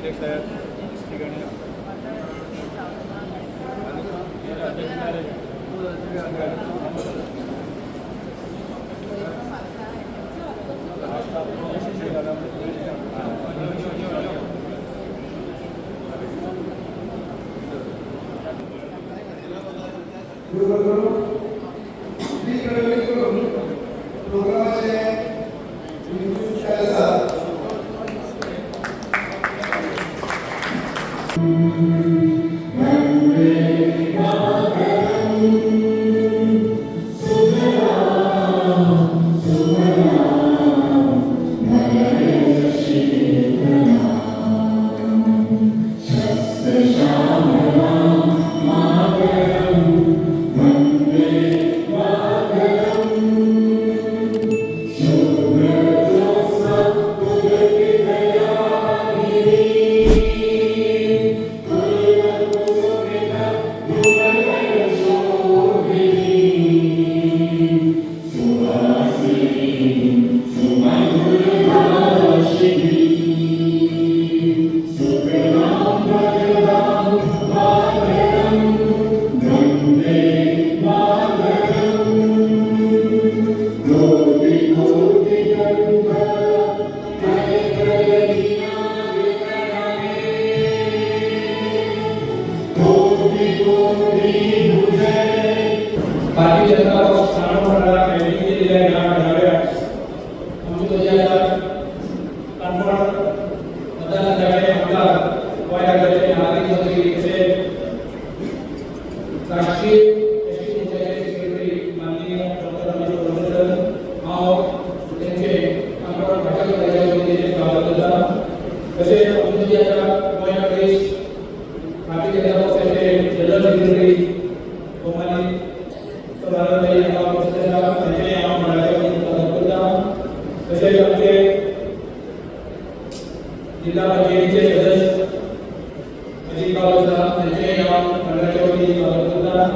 अध्यक्ष आहेत ठिकाणी भारतीय जनता पक्ष ठाणे मीटिंग केलेली आहे या मेळाव्यात आमची त्याच्या कानपूर मतदारसंघाचे आमदार उपाध्यक्ष नागरिक मंत्री असे राष्ट्रीय एसटी पंचायत सेक्रेटरी माननीय डॉक्टर रमेश वंदन हाव त्यांचे कानपूर घटक कार्यालयामध्ये स्वागत करतात तसेच आमच्या उपाध्यक्ष भारतीय जनता पक्षाचे जनरल सेक्रेटरी गोमाली जिल्हा पंचायतीचे सदस्य अजित बाबा त्यांचे मंडळाच्या वतीने स्वागत करतात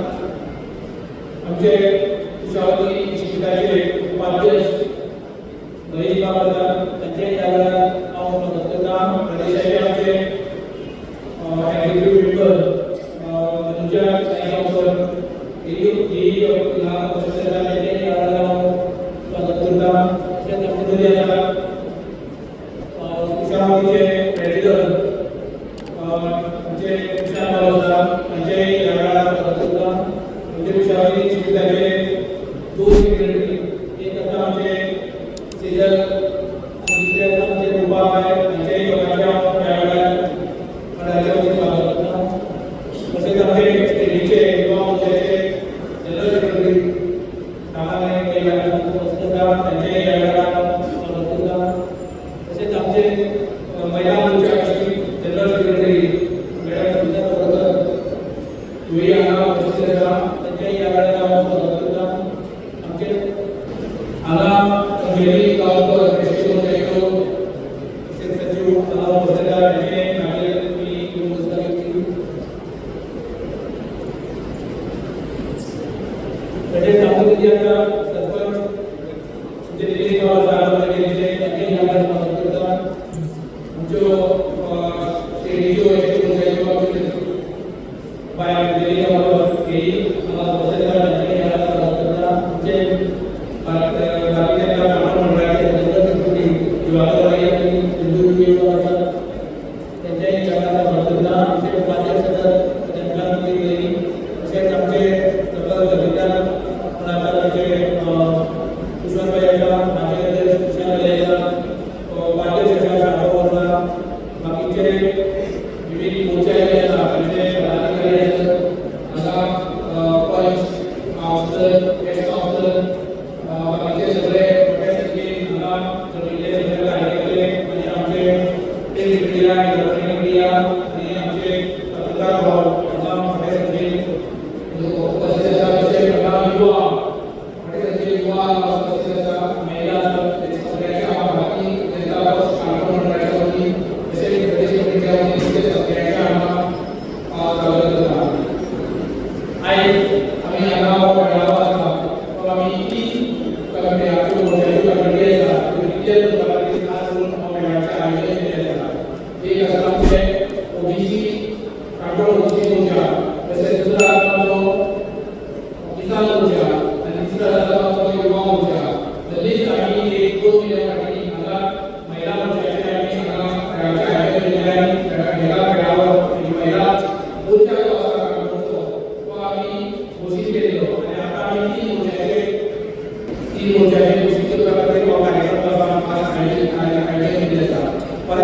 आमचे कुशावती विद्यापीठाचे उपाध्यक्ष महेश बाबा त्यांचे यावेळेला स्वागत करतात प्रदेशाचे आमचे एक्झिक्युटिव्ह मेंबर अनुजा साईगावकर आम्ही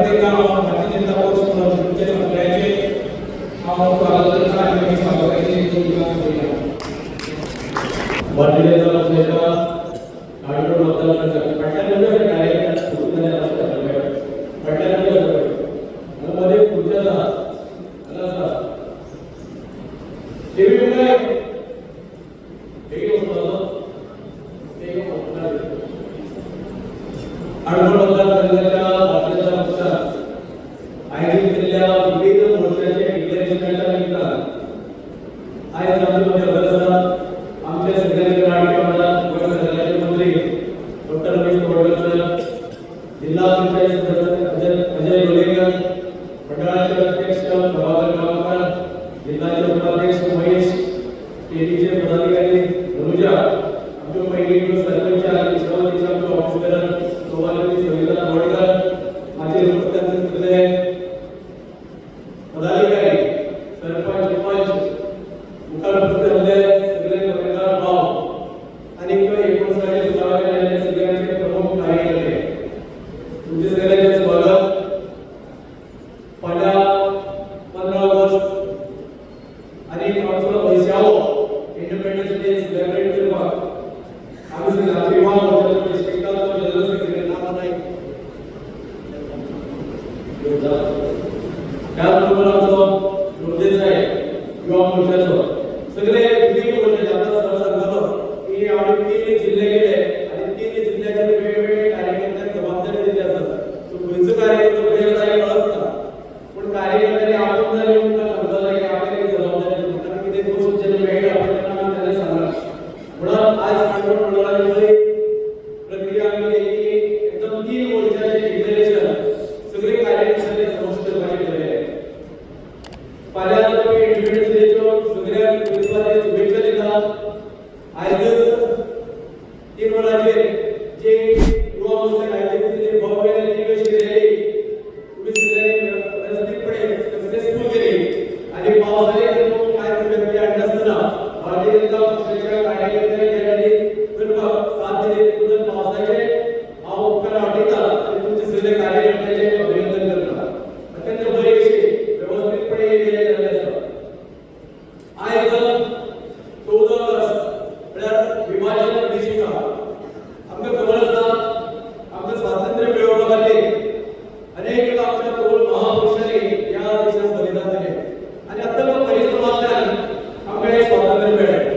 प्रत्येकांना भारतीय जनता पक्ष तुमचे सगळ्यांचे स्वागत करता आणि स्वागताची भूमिका केली. भारतीय जनता पक्षाच्या आढळून मतदारसंघात पट्ट्यामध्ये कार्यक्रम सुरू झाल्यानंतर पट्ट्यामध्ये मध्ये पुढच्या टीव्ही काय आढळून मतदारसंघाच्या भारतीय जनता पक्षात आयोजित केलेल्या विविध मोर्चाच्या डिक्लेरेशनच्या निमित्तानं आज आमच्यामध्ये बदलतात आमच्या सगळ्यांचे लाडके आमदार मंत्री डॉक्टर रमेश कोरडकर, जिल्हा पंचायत सदस्य अजय लोलेकर, मंडळाचे अध्यक्ष प्रभाकर गावकर, जिल्ह्याचे उपाध्यक्ष महेश, टीडीचे पदाधिकारी अनुजा, आमचे पहिले सरपंच आणि सर्व आमचे ऑफिसर सोबालजी संविधान वडकर, माझे उपस्थित सगळे पदाधिकारी, सरपंच, मुखार उपस्थित सगळे पत्रकार भाव आणि एकूण सगळ्यांचे प्रमुख कार्यकर्ते तुमचे सगळ्यांचे स्वागत. पहिला 15 ऑगस्ट आणि आमचं पैशाओ इंडिपेंडन्स डे सेलिब्रेट करवा आम्ही रात्री वाजता डिस्ट्रिक्टचा जनरल सेक्रेटरी नाम नाही त्याचबरोबर आमचं रोजेच आहे युवा मोर्चाचं सगळे विविध मोर्चे आता सर्व झालं की आम्ही 3 जिल्हे गेले आणि 3 जिल्ह्याचे वेगवेगळे कार्यकर्त्यांना जबाबदारी दिली असतात. तो कोणचं कार्यकर्ता वेगळं आहे कळत ना पण कार्यकर्त्यांनी आपण जर येऊन समजायला की आपल्याला जबाबदारी देतात की ते दोष ज्यांनी वेगळे आपल्याला आम्ही त्यांना सांगणार म्हणून आज आठवण मंडळामध्ये प्रक्रिया आम्ही केली की एकदम 3 मोर्चाचे डिक्लेरेशन सगळे कार्यकर्त्यांनी समस्त केलेले आहे. पहिल्यांदा तुम्ही इंडिपेंडन्स डेच्या सगळ्या पोलिसांना शुभेच्छा देतात. आज 3 वर्षाचे जे युवा मोर्चा आयोजित भव्य दिवस रॅली तुम्ही सगळ्यांनी व्यवस्थितपणे सक्सेसफुल केली आणि पावसाळ्यात काय प्रक्रिया असताना भारतीय जनता पक्षाच्या कार्यकर्त्यांनी ज्यांनी सर्व साथ दिले तुझं पावसाचे उपकार वाटतात आणि तुमचे सगळे कार्यकर्त्यांचे अभिनंदन करतात. अत्यंत बरेचसे व्यवस्थितपणे केले झाले असतात. आज 14 ऑगस्ट विभाजन दिवशीचा आमच्या कमलस्थान आमचं स्वातंत्र्य मिळवण्यामध्ये अनेक आमच्या तरुण महापुरुषांनी या देशात बलिदान दिले आणि अत्यंत परिश्रमातून आम्हाला स्वातंत्र्य मिळाले.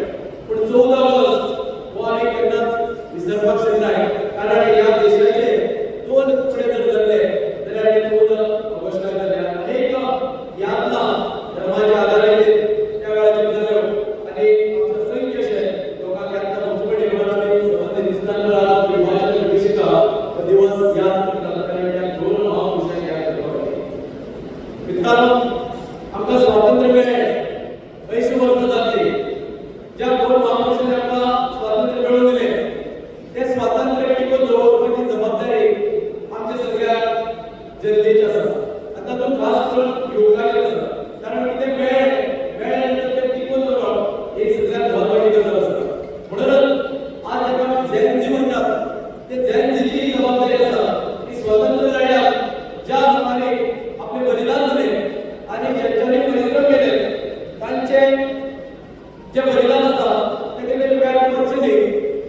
पण 14 ऑगस्ट व आम्ही करण्यात विसरपाक नाही कारण या देशाचे 2 तुकडे जर झाले तर आणि 14 ऑगस्ट झाले अनेक यातना धर्माच्या आधारे त्या वेळेला झाले आणि आमचं संख्येचे लोकांना आता मुंबई विमानाने संबंधित दिसताना विभाजन दिवशीचा दिवस याद करण्याच्या 2 महापुरुषांनी याद केले. मित्रांनो आमचं स्वातंत्र्य मिळाले 80 वर्ष झाली. ज्या 2 महापुरुषांनी आम्हाला स्वातंत्र्य मिळवून दिले ते स्वातंत्र्य टिकून ठेवण्याची जबाबदारी आमच्या सगळ्या जनतेची असते. आता तो खास करून युवकांची असते कारण किती वेळ ते टिकून ठेवणं हे सगळ्यात महत्त्वाची गरज असते. म्हणून आज आपण जयंती म्हणतात ते जयंतीची जबाबदारी असते की स्वातंत्र्य लढ्यात ज्या प्रमाणे आपले बलिदान दिले आणि ज्यांच्याने परिश्रम केले त्यांचे जे बलिदान असतात ते केलेले व्यायाम वाचले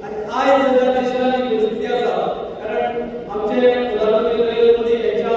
आणि आज जर देशाची परिस्थिती असतात कारण आमचे प्रधानमंत्री नरेंद्र मोदी यांच्या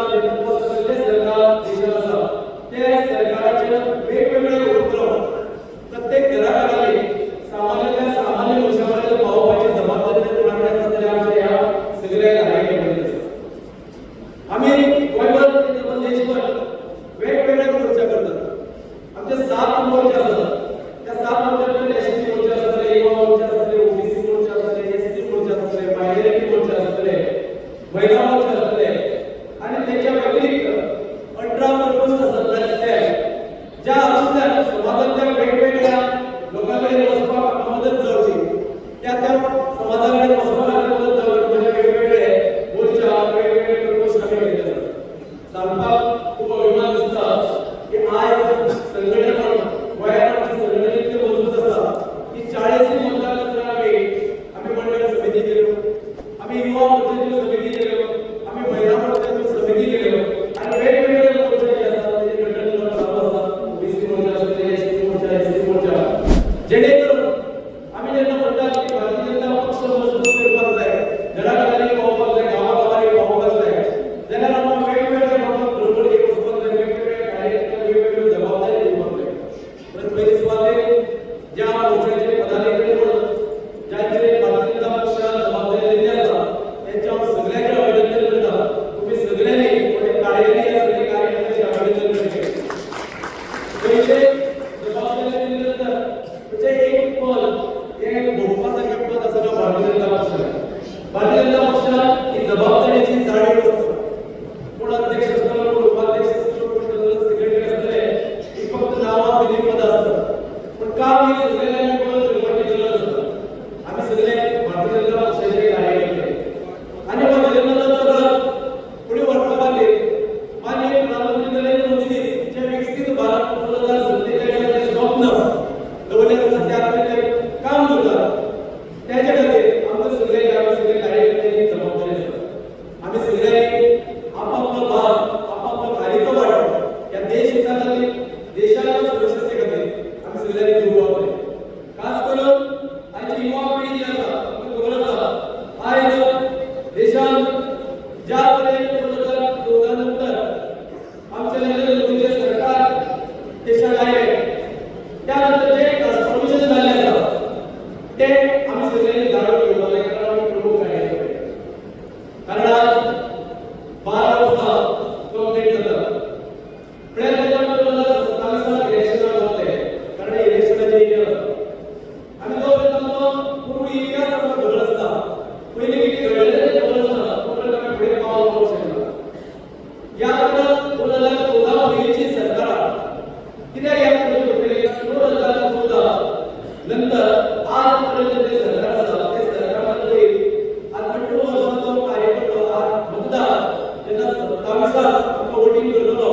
2027 वोटिंग करतलो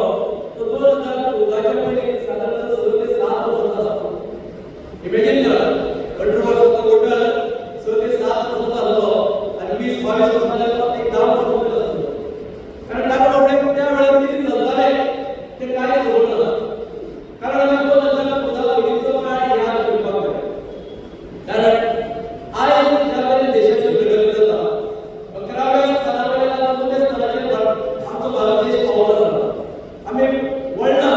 तो 2014च्या पयलीं साधारण 6 ते 7 वर्सांचो आसलो. इमॅजिन करा, कंट्रोवर्सीचो वोटर 6 ते 7 वर्सांचो आसलो आनी 20-22 वर्सांचो फक्त 10 वर्सांचो आसलो. कारण त्या प्रॉब्लेम त्या वेळार कितें चलताले ते कांय खबर ना. कारण आमी 2014 पयलींचो काळ याद करपाक जाय. कारण आयज ज्या तरेन देशाची प्रगती जाता 11व्या स्थानावयल्यान 9व्या स्थानाचेर आमचो भारत देश पावलो आसा. आमी वर्ल्डा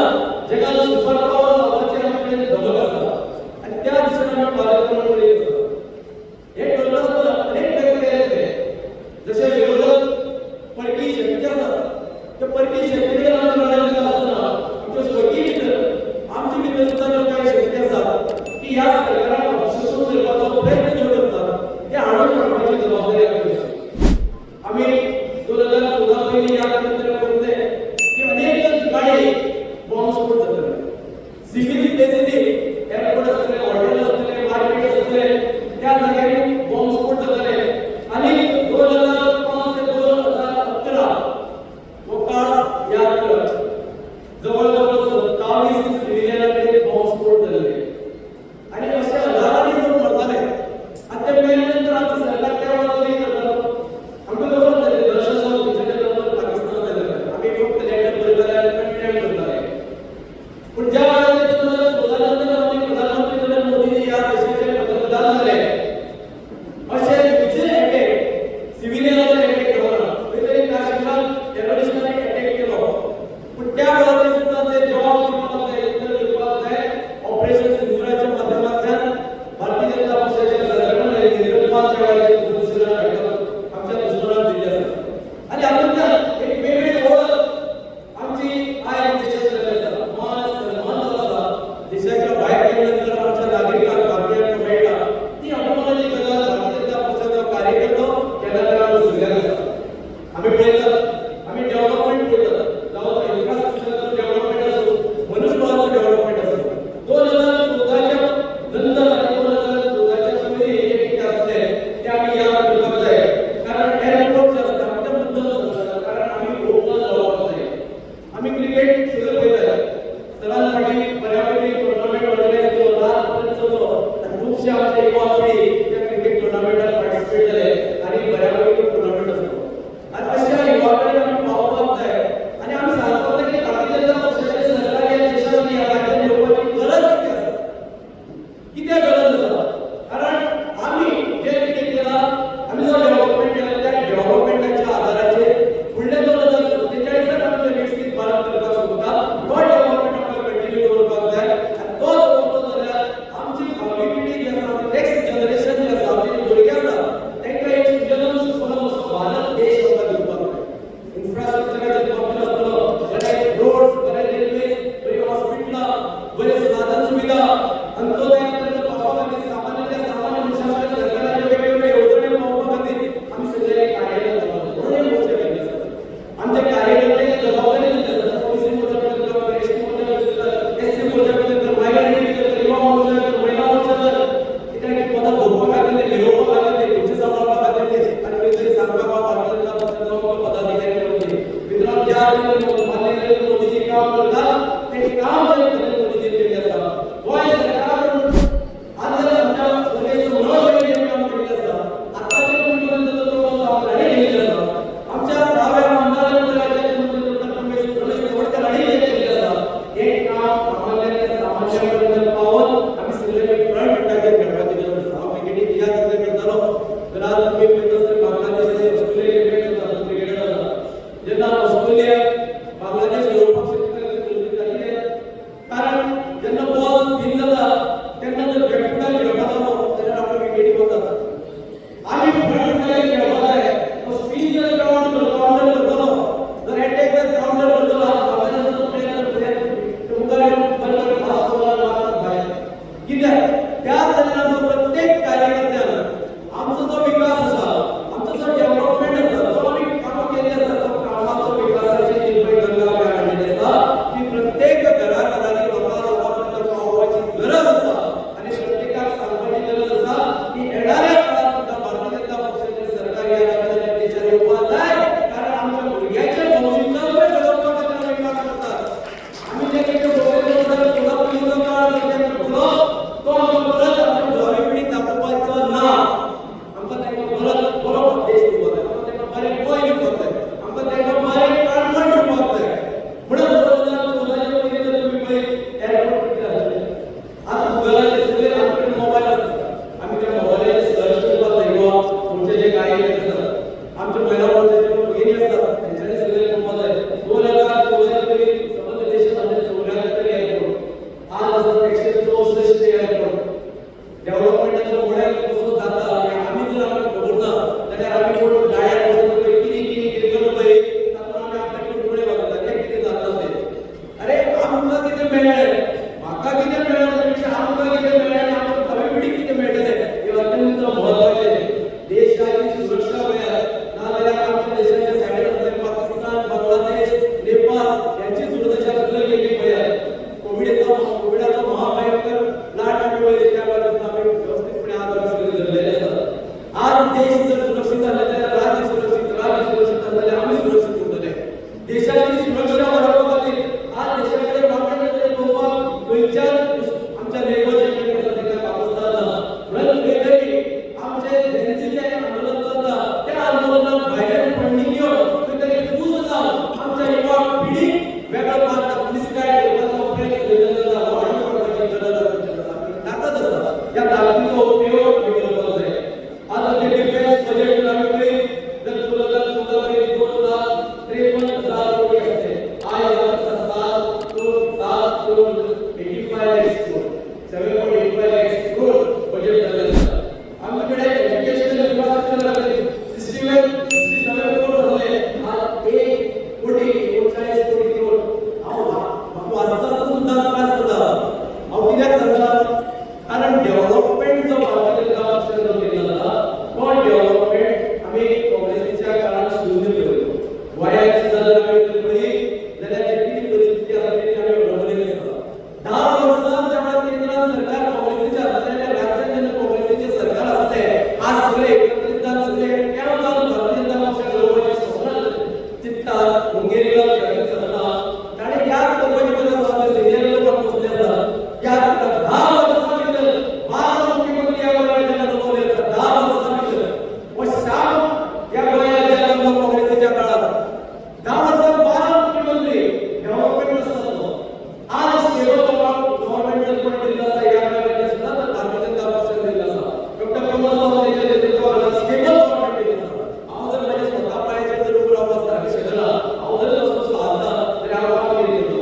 जगात सुपर पावर जावपाचेर आमी कडेन धमक आसा आनी त्या दिशेन आमी कार्यक्रम करीत आसा. हे करता आसतना अनेक प्रयत्न केले. जशे विरोधक परकी शक्ती आसा त्या परकी शक्ती कडेन आमी लढायले आसतना आमच्या स्वकीय भितर आमचे भितर सुद्दां ज्यो कांय शक्ती आसा की ह्या सरकाराक अपयशी करपाचो प्रयत्न ज्यो करतात ते हाडून काडपाची जबाबदारी आमची आसा. आमी 2014 पयलीं याद करतले पयले की अनेक ठिकाणी बॉम्बस्फोट जाताले. सिटी प्लेसींनी एअरपोर्ट आसतले, हॉटेल आसतले, मार्केट आसतले त्या जाग्यांनी बॉम्बस्फोट जाताले. आनी 2005 ते 2011 हो काळ याद कर, जवळजवळ 27 सिव्हिलियनांचेर बॉम्बस्फोट जाल्ले आनी अशे हजारांनी लोक मरताले. आनी ते मेल्यानंतर आमचो सरकार त्या वेळार कितें करतालो? आमकां खबर आसतालें दहशतवाद खंयच्या नंतर पाकिस्तानांत जाताले. आमी फक्त लॅटर बरयताले आनी कंडेम करताले. पूण ज्या वेळार 2014 नंतर आमी प्रधानमंत्री नरेंद्र मोदींनी ह्या देशाचे पंतप्रधान जाले अशे दुसरे अटॅक सिव्हिलियनाचेर अटॅक जावना. पयलीं काश्मीरांत टेररिस्टांनी अटॅक केलो पूण त्या वेळार सुद्दां ते जवाब दिवपाक जाय, उत्तर दिवपाक जाय. ऑपरेशन सिंधुराच्या माध्यमांतल्यान भारतीय जनता पक्षाच्या सरकारान निरंतर त्या वेळार दुसऱ्या आमच्या दुश्मनाक दिल्ली आसा. आनी हातूंतल्यान एक वेगळी ओळख आमची आयज देशांत जाल्ली आसा. मान सन्मान जो आसा देशाच्या भायर गेल्यानंतर आमच्या नागरिकांक भारतीयांक मेळटा ती अभिमानाची गजाल भारतीय जनता पक्षाचो कार्यकर्तो केन्ना तरी आमी सुरल्यार आसा. आमी पळयतात, आमी डेव्हलपमेंट पळयतात, जावं तो इन्फ्रास्ट्रक्चराचो डेव्हलपमेंट आसूं, मनुष्यबळाचो डेव्हलपमेंट आसूं. 2014च्या नंतर आनी 2014च्या पयलीं जे कितें आसलें ते आमी याद करपाक जाय. कारण एअरपोर्ट जे आसता आमच्या मुद्दम आसता. कारण आमी लोकल जावपाक जाय. आमी क्रिकेट सुरू पळयताले. सरान फाटीं बऱ्यापैकी टुर्नामेंट ऑर्गनायज केलो, लास्टपर्यंत चललो आनी खुबशे आमचे युवा पिढी त्या क्रिकेट टुर्नामेंटाक पार्टिसिपेट जाले आनी बऱ्यापैकी टुर्नामेंट आसलो. आनी अशा युवा कडेन आमी पावपाक जाय आनी आमी सांगपाक जाय की भारतीय जनता पक्षाचे सरकार ह्या देशांत आनी ह्या राज्यांत येवपाची गरज कितें आसा, कित्याक गरज आसा? कारण आमी जे कितें केलां, आमी जो डेव्हलपमेंट केला त्या डेव्हलपमेंटाच्या आदाराचेर फुडल्या 2047 आमचे विकसीत भारत करपाक सोदता. तो डेव्हलपमेंट आमकां कंटिन्यू करपाक जाय आनी तो करपाक जाल्यार आमची भावी पिढी जी आसा, नेक्स्ट जनरेशन जी आसा, आमचे भुरगे आसा तांकां एक सुजलाम सुफलाम असो भारत देश आमकां दिवपाक जाय. इन्फ्रास्ट्रक्चराचेर बाबतींत आसतलो, बरे रोड्स, बरे रेल्वे, बरी हॉस्पिटलां, बरे साधन सुविधा, अंत्योदयापर्यंत पावपा खातीर सामान्य मनशां कडेन सरकाराचे वेगवेगळे येवजण्यो पावपा खातीर आमी सगळे कार्यालय करतात. म्हणून एक गोश्ट केल्ली आसा. आमचे कार्यकर्त्यांची जबाबदारी दिली आसा. ओबीसी मोर्चा भितर करता, एसटी मोर्चा भितर, एससी मोर्चा भितर, मायनॉरिटी भितर, युवा मोर्चा भितर, महिला मोर्चा भितर कित्याक की पदां भोगपा खातीर, लिरोवपा खातीर, खुर्ची सांबाळपा खातीर आनी खंय तरी सांगपाक भारतीय जनता पक्षाचो पदाधिकारी म्हणून भितर ज्या माननीय मोदीजी काम करतात ते काम नरेंद्र मोदीजी केल्लें आसा. गोंय सरकारान आज आमच्या सगळ्यांचो मनोबळ जें काम केल्लें आसा, आतांचे मुख्यमंत्री तो काम केल्लें आसा. आमच्या डाव्या आमदारांनी राज्याचे मुख्यमंत्री रमेश तवडकर हांणी जें केल्लें आसा हें काम सामान्यातल्या सामान्यापर्यंत पावोवन आमी सगळे फ्रंट फुटाचेर खेळपाची गरज आसा. हांव क्रिकेटीची याद करतालो तर आज आमी पळयता आसतना बांगलादेश ऑस्ट्रेलिया मॅच जाता क्रिकेट जाता. जेन्ना ऑस्ट्रेलिया बांगलादेश येवपाक शकता कारण 7.85 lakhs crore 7.85 lakhs crore budget झालेलं आहे. आमच्याकडे एज्युकेशनल इन्फ्रास्ट्रक्चर आहे 67 करोड झाले. आज 1.39 कोटी करोड वाचता सुद्धा त्रास होता. कित्याक सांगता कारण डेव्हलपमेंट जो भारतीय जनता पक्षान केला जाता तो डेव्हलपमेंट आम्ही काँग्रेसीच्या काळात सुरू केलो. वयाची जर आम्ही पळयली जाल्यार किती परिस्थिती आसा ती आम्ही घडोवलेली आसा. 10 वर्सां जेव्हा केंद्रात सरकार काँग्रेसीच्या हातांतल्या राज्यात जेन्ना काँग्रेसीचे सरकार आसले आज सगळे एकत्रित जावन सगळे केन्ना जावन भारतीय जनता पक्षाक घडोवपाचें स्वप्न चिंततात मुंगेरीला जाहीर जाता ताणे याद करपाची गरज आसा. सिनियर लोक बसले आसात याद करतात 10 वर्सां भितर 12 मुख्यमंत्री ह्या गोंयांत घडोवले आसात. 10 वर्सां भितर हो श्याम ह्या गोंयांत जल्मलो काँग्रेसीच्या काळात 10 वर्सां 12 मुख्यमंत्री डेव्हलपमेंट आसलो. आज स्टेबल गव्हर्नमेंट जर कोणी दिल्लो आसा ह्या गोंयांत सुद्धा तर भारतीय जनता पक्षान दिल्लो आसा. डॉक्टर कमल सावंतांच्या नेतृत्वाखाला स्टेबल गव्हर्नमेंट दिल्लो आसा. हांव जर म्हाज्या स्वता पांयाचेर जर उबो रावपाक सारकें शकना हांव जर असो हालता जाल्यार हांव काम करीत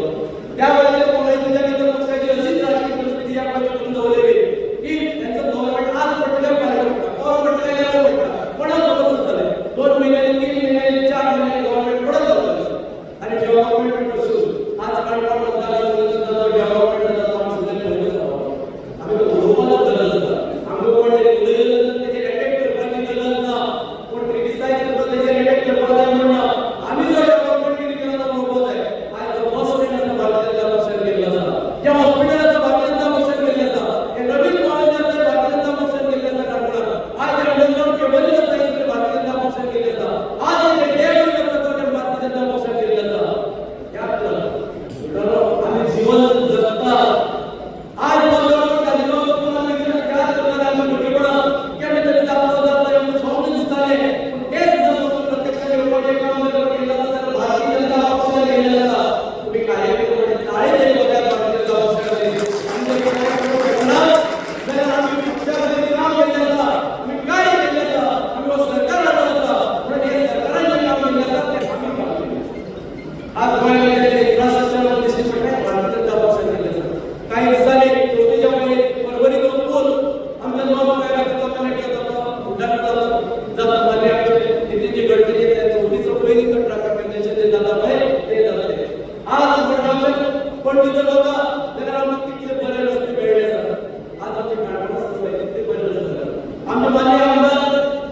त्या वेळाचेर काँग्रेसीच्या मित्र पक्षाची अशीच राजकीय परिस्थिती ह्या गोंयांत करून दवरलेली की त्यांचं गव्हर्नमेंट आज पडटलें फाल्यां पडटा गव्हर्नमेंट केन्ना पडटा कोणाक खबर आसतलें 2 महिन्यांनी 3 महिन्यांनी 4 महिन्यांनी गव्हर्नमेंट पडत जातालें. आनी डेव्हलपमेंट पसून आज काणकोण मतदारसंघात सुद्धा डेव्हलपमेंट जाता आमी सगळे पळयत आसा. आमी तो उलोवपाक गरज आसा. आमकां कोण उलयलें तेजेर अटॅक करपाची गरज ना. कोण क्रिटिसायज करता तेजेर अटॅक करपाक जाय म्हणना. आमी जो डेव्हलपमेंट कितें केला तो पळोवपाक जाय. आज जो बस स्टँड आसा भारतीय जनता पक्षान केल्लो आसा. जे हॉस्पिटल आसा भारतीय जनता पक्षान केल्लें आसा. हे नवीन कॉलेज आसा भारतीय जनता पक्षान केल्लें आसा काणकोणांत. आज जे अंडरग्राउंड केबल आसा ते भारतीय जनता पक्षान केल्लें आसा. आज जे डॅम आसा तो भारतीय जनता पक्षान केल्लें आसा. याद करा आमी जीवन जगता आज गव्हर्नमेंट घालिल्लो तो आमी याद करता आमी भुरगेपणा केन्ना तरी जातलो आमकां सवंग दिसतालें पूण तेच जावन प्रत्यक्षात येवपाचें काम जर केलें जाल्यार भारतीय जनता पक्षान केल्लें आसा. तुमी कार्यकर्ते ताळे तरी बघा भारतीय जनता पक्षान जाल्यार आमी पक्षा खातीर काम केल्लें आसा. आमी काय केल्लें आसा. आमी हो सरकार हाडलो आसा म्हणून हे सरकारान जें काम केल्लें आसा तें आमी काम केलें. आज गोंयांत इन्फ्रास्ट्रक्चर दिश्टी पडटा भारतीय जनता पक्षान केल्लें आसा. काही दिसांनी 24 फरवरी तो पूल आमच्या नॉर्थ गोंयाचो कनेक्ट जाता उड्डाण जाता मान्य नितीनजी गडकरी ते 24 पयलीं तो ट्रॅफिक कंजेशन जाता पळय ते जाता. आज म्हणटा पण तिथं वता जाल्यार आमकां कितले बरे रस्ते मेळ्ळे आसात. आज आमचे काणकोण पळय कितले बरे रस्ते जातात. आमचे मान्य आमदार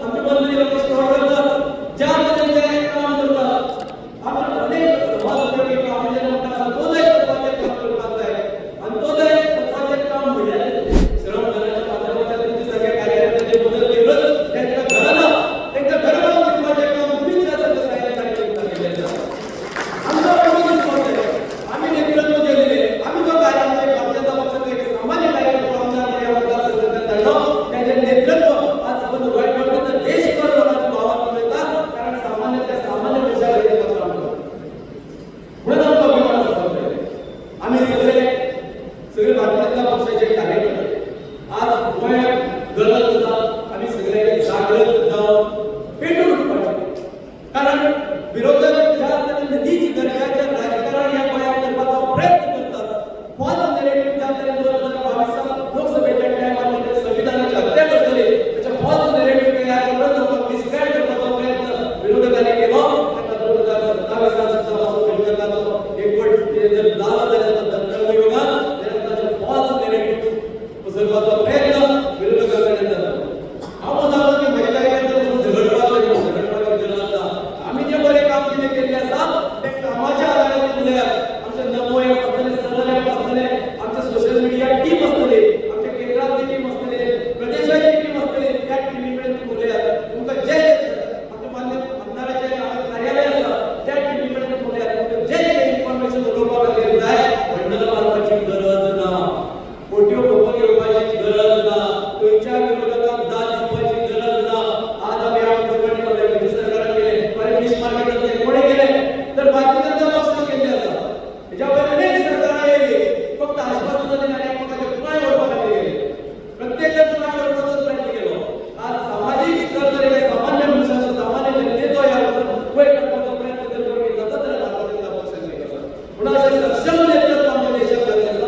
आमचे मंत्री रमेश तवडकर करतात ज्या तरेन काम करतात. आमचे अनेक समाजसेवी काम म्हणजे म्हणटा अंत्योदय करपाचें काम करपाक जाय. अंत्योदय करपाचें काम म्हणजे श्रम दानाच्या माध्यमांतल्यान तुमचे सगळे कार्यकर्त्यांचे बदल केलं त्यांच्या घराला त्यांच्या घराला दिवपाचें काम तुम्हीच या सगळ्या कार्यकर्त्यांनी केलें आसा. आमचा विश्वास करता आम्ही नेतृत्व केलेले आम्ही जो कार्यकर्ते भारतीय जनता पक्षाचे एक सामान्य कार्यकर्ते आमदार या मतदारसंघात धाडलो त्याचे नेतृत्व आज संबंध गोंयभर देश भर लोकांच्या भावात मिळतात कारण सामान्यातल्या सामान्य विचार हे काम करतात. म्हणून आमचा अभिमान असतो. आम्ही सगळे भारतीय जनता पक्षाचे कार्यकर्ते आज गोंयात गरज आसा आम्ही सगळे जागृत जावन पेटून उठपाचे कारण विरोधक ज्या तरेन नीच दर्जाचें राजकारण ह्या गोंयांत करपाचो प्रयत्न करतात. फॉल्स नॅरेटिव्ह ज्या तरेन 2022 लोकसभेच्या टायमार संविधानाची हत्या करतले त्याच्या फॉल्स नॅरेटिव्ह तयार करून लोकांक मिसगायड करपाचो प्रयत्न विरोधकांनी केलो. ताका 2027 सुद्धा विरोधकांचो एकवट जर जालो जाल्यार तो दंगल जाल्यार ताचे फॉल्स नॅरेटिव्ह पसरपाचो प्रयत्न विरोधकांकडे जाता. हांव सांगता की म्हज्या कार्यकर्त्यांक झगडपाक गरज आसा. आमी जे बरें काम कितें केल्लें आसा तें कामाच्या आदारार केल्लें. आमचे नमो एप आसतले सरल एप आसतले आमचे सोशल मिडिया टीम आसतली आमचे केंद्रांतली टीम आसतली प्रदेशाची टीम आसतली त्या टिमी कडेन तुमी उलयात. तुमकां जे आमचे मान्य आमदाराचें कार्यालय आसा त्या टिमी कडेन तुमी उलयात. तुमकां जे इन्फॉर्मेशन उलोवपा खातीर जाय बंडल मारपाची गरज ना. पोट्यो भोवपाक येवपाची गरज ना. खंयच्या विरोधकांक दाद दिवपाची गरज ना. आज आमी आमचे कडेन मोदी सरकारान केलें बरें फिश मार्केट आसलें कोणें केलें तर भारतीय जनता पक्षान केल्लें आसा. हेच्या पयलीं अनेक सरकारां येयली फक्त आश्वासनां दिलीं आनी एकमेकांचे पुराय व्हरपा खातीर गेले. प्रत्येकान पुराय व्हरपाचो प्रयत्न केलो. आज सामाजीक स्तर जर हे सामान्य मनशाचो सामान्य जनतेचो ह्या वयर करपाचो प्रयत्न जर कोणी जाता जाल्यार भारतीय जनता पक्षान केलो. म्हणून अशें सक्षम नेतृत्व आमच्या देशाक जाय.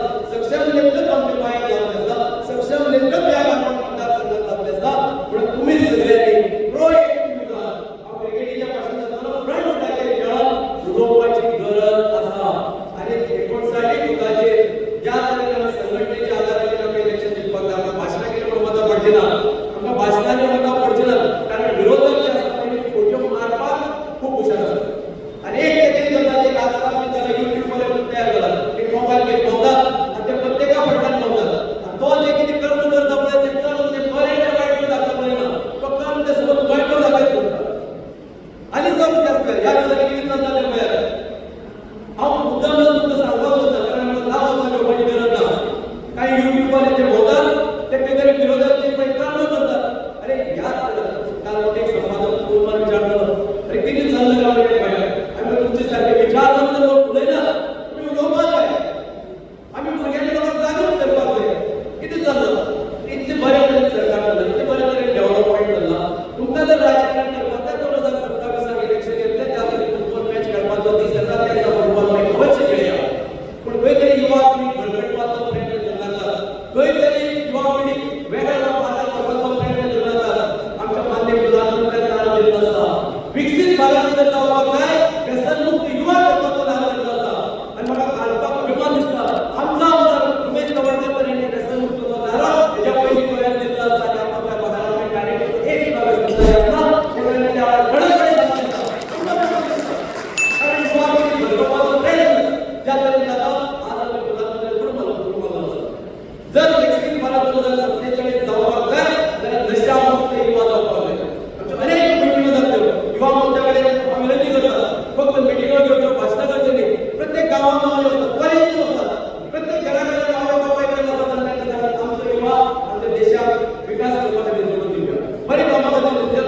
2047 जावपाक जाय जाल्यार नशामुक्त युवा जावपाक जाय. आमचे अनेक मिटिंगो जाल्यो, युवा मोर्चाकडे आमी विनंती करतात फक्त मिटिंगो घेवच्यो, भाशणां करच्यो न्ही, प्रत्येक गांवांत वचप, कॉलेजींत वचप, प्रत्येक घराघरांत आवय बापायकडे वचप आनी तांकां आमचो युवा आमच्या देशाक विकास करपा खातीर जोडून दिवया. बरें कामां खातीर जन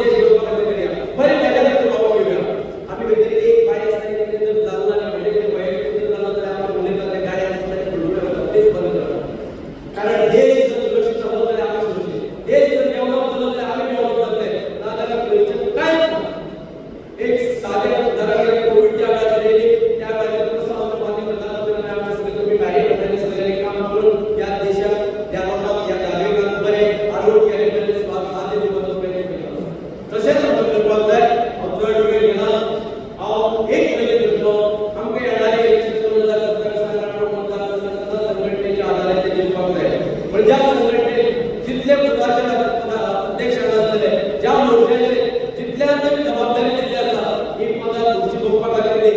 देश घेवपा खातीर करया, बरें जाग्या खातीर वावर घेवया. आमी खंय तरी एक बायल आसता कितें जर जालें आनी म्हणजे कितें वैयक्तीक जर जालें जाल्यार आमी उलयतात ते गाडी आसता ते उलयतात तेच बंद करतात. कारण देश जर सुरक्षीत जालो जाल्यार आमी सुरक्षीत, देश जर डेव्हलप जालो जाल्यार आमी डेव्हलप जातले, नाजाल्यार खंयचें कांयच ना. एक सादें उदाहरण कोविडच्या काळात दिलेली, त्या काळात कसं आमचो माननीय प्रधानमंत्री आमचे सगळे तुम्ही कार्यकर्त्यांनी सगळ्यांनी काम करून या देशात या लोकांक या नागरिकांक बरें आरोग्य आनी बरें स्वास्थ्य दिवपाचो प्रयत्न केलो. तशेंच आमकां करपाक जाय. हांव चड वेळ घेना, हांव एक उलयत करतलो. आमकां येणारे इलेक्शन 2017 मतदारसंघात संघटनेच्या आदाराचेर जिखपाक जाय. पण ज्या संघटनेक जितले पदाचे अध्यक्ष आसतले, ज्या मोर्चाचे जितल्या जबाबदारी दिल्ली आसा, ही पदां खुर्ची भोगपा खातीर न्ही,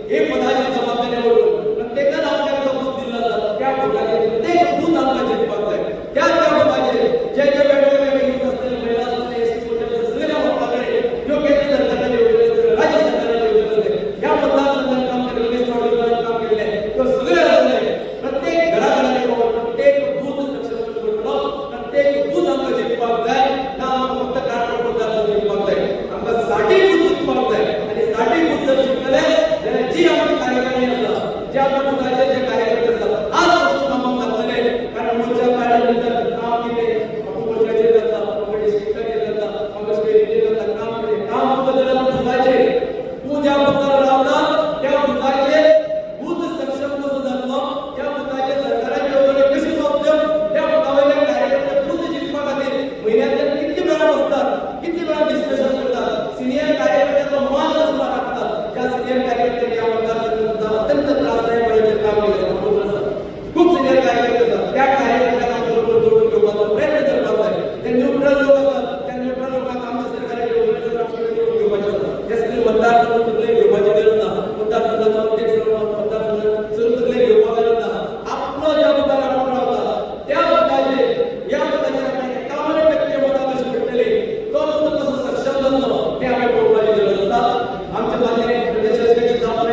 ही पदाची जबाबदारी व्हरून प्रत्येकान आपल्याक जो बूथ दिल्लो आसा त्या बुथाचेर प्रत्येक बूथ आमकां जिखपाक जाय. त्या बुथाचेर जे जे वेगवेगळे यूथ आसतले, महिला आसतले, एसटी कोटाचे सगळ्या लोकांकडे ह्यो केंद्र सरकाराचे योजना आसतले, राज्य सरकाराचे योजना आसतले, ह्या मतदारसंघात काम केलें, रमेश चौधरी काम केलें, त्यो सगळे आसतले. प्रत्येक घराघरांनी प्रत्येक बूथ सक्षम करतलो, प्रत्येक बूथ आमकां जिखपाक जाय. ना आमकां फक्त काणकोण मतदारसंघ जिखपाक जाय, आमकां 60 बूथ जिखपाक जाय. आनी 60 बूथ जर जिखतले जाल्यार जी आमची कार्यकारिणी आसा, जे आमच्या बुथाचे जे कार्यकर्ते आसात, आज पासून कामाक लागतले. कारण मोर्चा काडल्यानंतर काम कितें, आपूण मोर्चाचेर जाता, आपूण डिस्ट्रिक्टाचेर जाता, आपूण स्टेटीचेर जाता, काम कितें, काम बदलना बुथाचेर. तूं ज्या बुथार रावता त्या बुथाचेर बूथ सक्षम कसो जातलो, त्या बुथाचेर सरकाराचे येवजणे कशी पावतल्यो, त्या बुथावयले कार्यकर्ते बूथ जिखपा खातीर म्हयन्यांतल्यान कितले वेळा बसतात, कितले वेळा डिस्कशन करतात, सिनियर कार्यकर्त्यांचो मान कसो राखतात. त्या सिनियर कार्यकर्त्यांनी ह्या मतदारसंघात अत्यंत त्रासदायक काम केलें. खूप सिनियर कार्यकर्ते आसात, त्या कार्यकर्त्यांना बरोबर जोडून घेवपाचो प्रयत्न करपाक जाय. ते न्यूट्रल लोक आसात, त्या न्यूट्रल लोकांक आमच्या सरकारी योजनेचो जोडून घेवपाचें आसा. ते सगळे मतदारसंघ सगळे घेवपाची गरज ना, मतदारसंघाचो अध्यक्ष मतदारसंघ सगळे घेवपाक गरज ना. आपलो ज्या बुथार आपूण रावता त्या बुथाचेर या बुथाचेर आपल्याक 51% मतां कशी पडटली, तो बूथ कसो सक्षम जातलो तें आमी पळोवपाची गरज आसा. आमचे मान्य प्रदेशाध्यक्ष जावपाक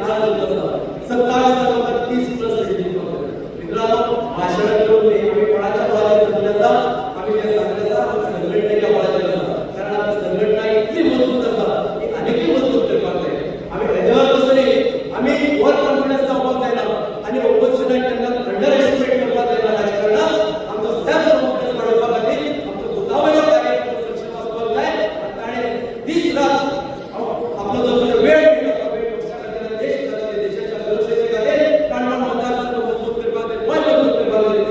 नाराज आसा, 27 लोकांक 30+ सीट दिवपाक जाय. मित्रांनो, भाशण करून न्ही, आमी कोणाच्या बळाचेर सगळे आसा, आमी जे सांगले आसा आमी संघटनेच्या बळाचेर आसा. कारण आमची संघटना इतली मजबूत आसा की आनीकय मजबूत करपाक जाय. आमी हेजेर कसो न्ही, आमी ओवर कॉन्फिडन्स जावपाक जायना आनी ऑपोजिशनाक तेन्ना अंडर एस्टिमेट करपाक जायना. राजकारणांत आमचो सेल्फ कॉन्फिडन्स वाडोवपा खातीर आमचो बुथावयलो कार्यकर्ते सक्षम आसपाक जाय. ताणें दीस रात आपलो जो वेळ दिलो, वेळ पक्षा खातीर, देश खातीर, देशाच्या सुरक्षेचे खातीर, काणकोण मतदारसंघ मजबूत करपाक खातीर, गोंय मजबूत करपाक खातीर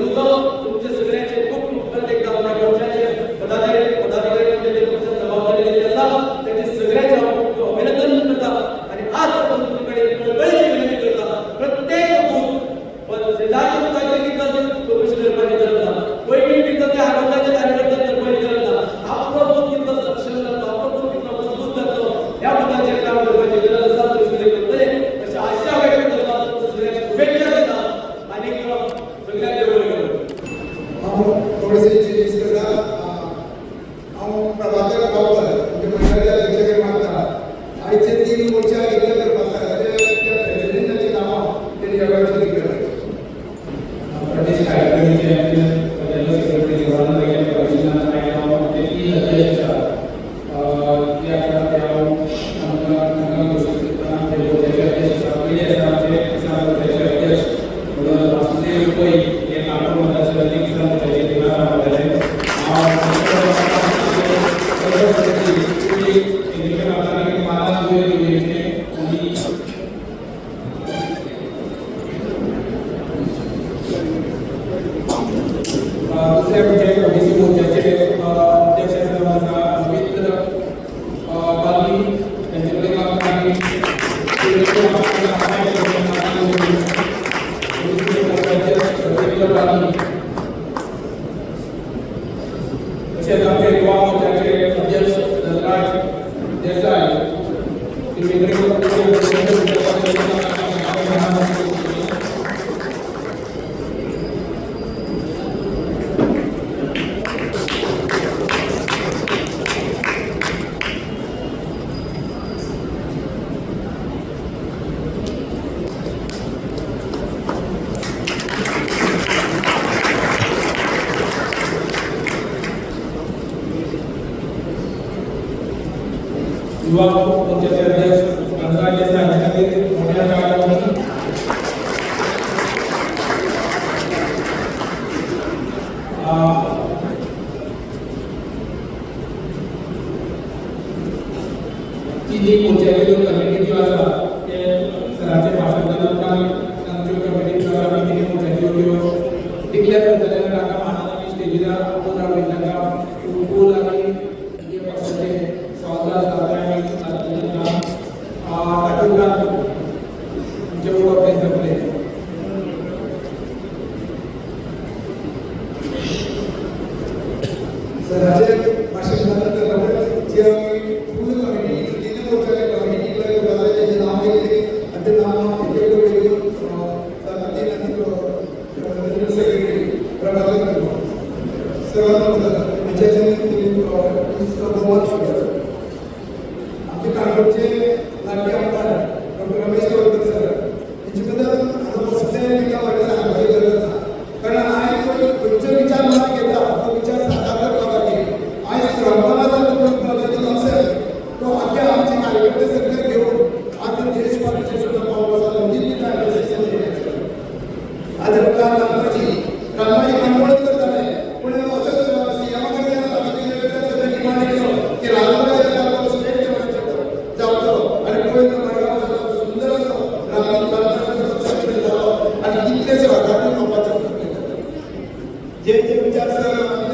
तुमचे सगळ्यांचे खूप खूप प्रत्येक गांवच्या पक्षाचे पदाधिकारी म्हणजे पक्षाची जबाबदारी दिल्ली आसा, तांचे सगळ्यांचे हांव अभिनंदन करता. आनी आज तुमचे कडेन कळकळीची विनंती करता, प्रत्येक बूथ शेजारच्या बुथाचेर कितें चौकशी करपाची गरज ना, पयलीं कितें त्या आनंदाचे कार्यकर्ते करपाची गरज ना. आपलो बूथ कितलो सक्षम जातलो, आपलो बूथ कितलो मजबूत जातलो, ह्या बुथाचेर काम करपाची गरज आसा. सगळे करतले अशी आशा व्यक्त करता, सगळ्यांक शुभेच्छा दिता आनी सगळ्यांचे बरें करूं. हांव थोडेशे चेंजीस करता. हांव प्रभाकर गांवकर म्हणजे मंडळाचे अध्यक्ष कडेन मागता, आयचे 3 मोर्चा कितें करपाक आसा त्या प्रेसिडेंटाची नांवां तेणी ह्या वेळाचेर दिल्यात. प्रदेश कार्यकारिणीचे जनरल सेक्रेटरी जवाहरलाल नेहरू परिषदेनं आयला ते 3 अध्यक्ष ते आसा ते हांव घोशीत करता. ते मोर्चाचे अध्यक्ष पयले आसा आमचे किसान मोर्चाचे अध्यक्ष म्हणून वासुदेव पै हे काणकोण मतदारसंघाचे किसान मोर्चाचे दिनार रावताले. दुसरे म्हणजे ओबीसी मोर्चाचे अध्यक्ष आसा अमित बाली, त्यांचे कडेन काम आनी तशेंच आमचे गोवा मोर्चाचे अध्यक्ष धनराज देसाय, युवा मोर्चाचे अध्यक्ष रणराज देसाई यांच्यातील मोठ्या कार्यक्रमातून ती जी मोर्चाची कमिटी जो आसा ते सरांचे भाषण उपरांत तांच्यो कमिटी जो आमी मिनी मोर्चाची ज्यो डिक्लेअर करतले ताका मानून आमी स्टेजीर उबो रावले ताका फूल आमी जे पक्षाचे सवाल आसा ते आमी तातूंत तातूंत तुमचे उलोवप जातले सरांचे भाषण झाल्यानंतर जे आम्ही फूल कमिटी तीन मोर्चाच्या कमिटीला बघायला त्याचे नाव घेतले आणि ते नाव वेगवेगळे घेऊन सेक्रेटरी प्रभाकर सर्वांना आमचे कानपूरचे नाट्य आमदार डॉक्टर रमेश तोडकर सर यांच्याबद्दल आता सध्या एका वाटे सांगण्याची गरज नाही कारण आय तुमचे विचार मला घेता तो विचार साकार करता आय श्रमदानाचा तो असेल तो अख्या आमचे कार्यकर्ते सगळे घेऊन आज देशपातीचे सुद्धा पावसाला आज कामाची कानवडच करता नाही पण असंच सीएमाकडे की राजकारणाच्या जावतो आणि सुंदर आणि इतलेच वाटातून लोकांचा जे जे विचार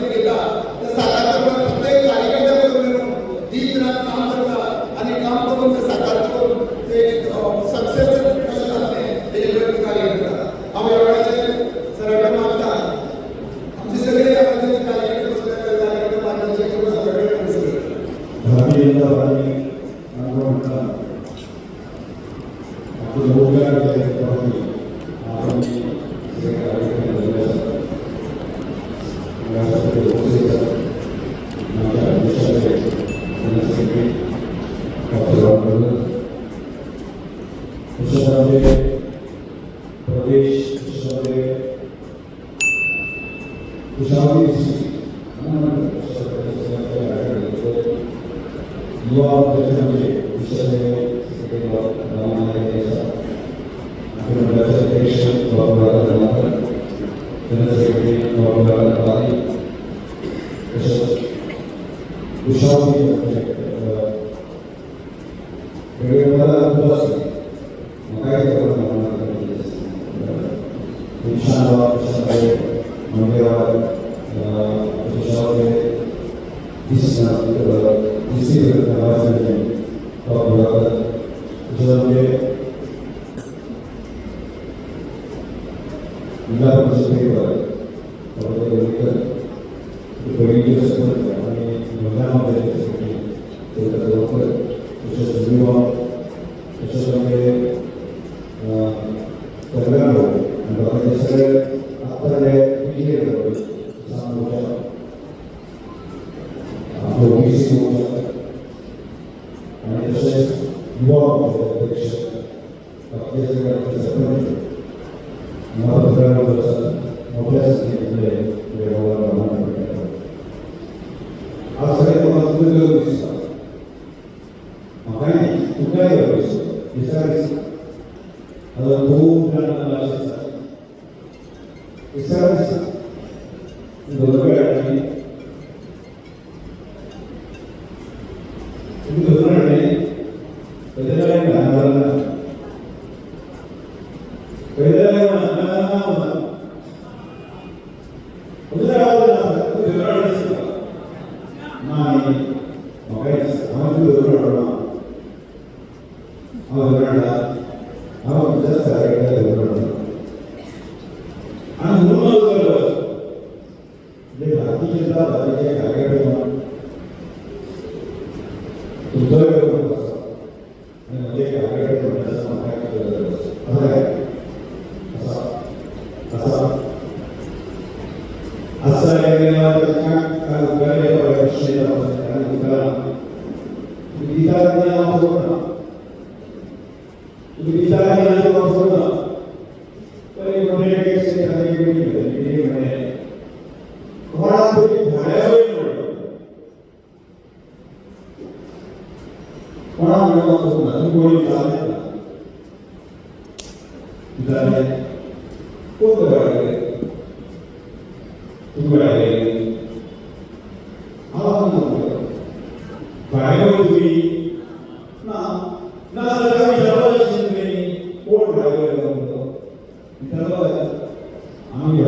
केला तर साकार करून प्रत्येक कार्यकर्त्याबरोबर दिन रात काम करतात आणि काम करून ते साकार करून ते सक्सेस कार्य करतात आम्ही एवढ्याचे सरांना मागतात आमचे सगळे कार्यकर्ते मागण्याचे भारतीय जनता पार्टी आंदोलन आपलं रोजगार आपण प्रदेश युवा अध्यक्ष जनरल सेक्रेटरी जिल्हा परिषदेवर जाले कोण राहिले तुम्ही राहिले बाहेर तुम्ही ना ना सरकारी जबाबदारी कोण राहिले आम्ही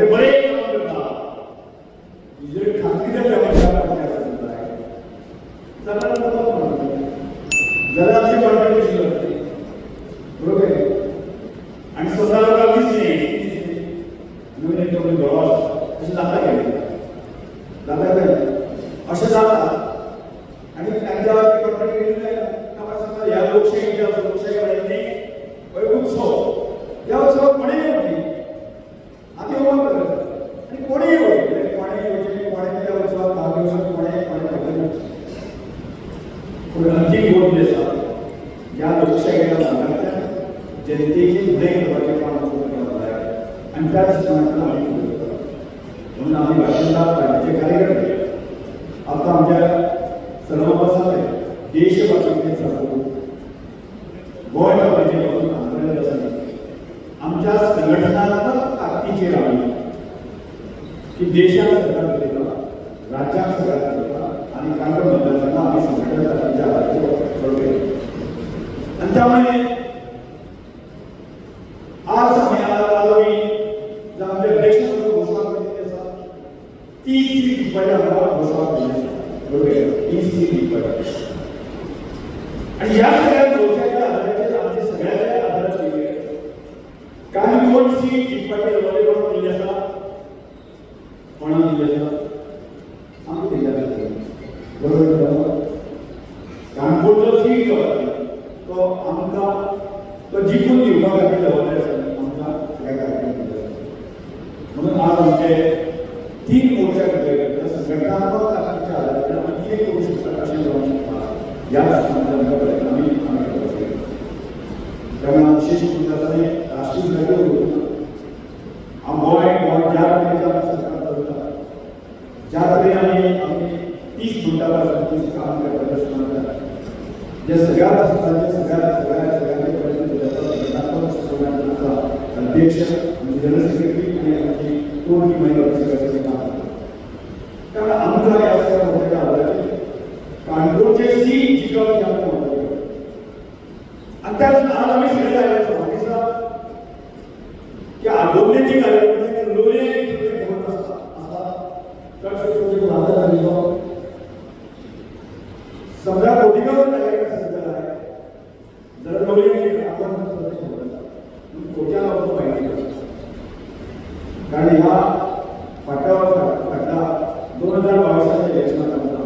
ते बरे काम करतात जे खासगीच्या व्यवसायात आहे जरा आमची कॉन्ट्रॅक्ट दिली बरोबर आहे आणि स्वतःला दिसली नवीन एक डोळा असे जाता गेले असे जातात आणि त्यांच्यावर कॉन्ट्रॅक्ट केलेलं आहे का या लोकशाहीच्या लोकशाही उत्सव या उत्सवात कोणी होती आम्ही ओळख करत आणि कोणी होते कोणी त्या उत्सवात भाग घेऊन कोणी अंतिम गोड देतात या लोकशाहीला मानणाऱ्या जनतेची हृदय आणि त्याच म्हणून आम्ही बाशिंदा राज्याचे कार्यकर्ते आता आमच्या सर्व देशभक्तीचे सर्व गोयपासून आमच्या संघटनात्मक ताकदीची राहणी की देशाला सरकार देता राज्यात सरकार देता आणि काँग्रेस मतदारांना आम्ही संघटना आणि त्यामुळे आज आम्ही आगामी आमच्या अध्यक्ष घोषणा केली असतात 30 सीट घोषणा केली बरोबर 30 सीट आणि या सगळ्या गोष्टीच्या आधाराचे आमचे सगळ्याच्या आधारात केले काही कोण सीट टिप्पणी वगैरे दिली असतात कोणा दिली असतात आम्ही दिल्या बरोबर कानपूरचा सीट तो आमचा तो जिंकून दिवसा करते आमचा सगळ्या कार्यक्रम म्हणून आज आमचे 3 मोर्चा केले संघटनात्मक ताकदीच्या आधारावर आम्ही एक करू शकतो असे जाऊ शकतो या आम्ही त्यामुळे विशेष मुद्द्याने राष्ट्रीय जागेवर होतो ज्या सरकार होता ज्याकडे आम्ही 30 मिनिटापासून काम करत जे सगळ्यात अध्यक्ष जनरल सेक्रेटरी आणि आमची पूर्ण महिला सगळ्यासाठी काम करतो त्यामुळे आमचा या सगळ्या मोठ्या आधाराचे कानपूरचे सीट जिंकवण्याची आम्ही म्हणतो आणि त्यात आज आम्ही सगळे आल्याचं माहितीचा की आगोदण्याची कार्यक्रम लोणी घेऊन समजा कोटीगावर कार्यक्रम आहे जर लोणी आपण कोट्याला होतो माहिती कारण ह्या फाट्यावर खड्डा 2022च्या इलेक्शनात आमचा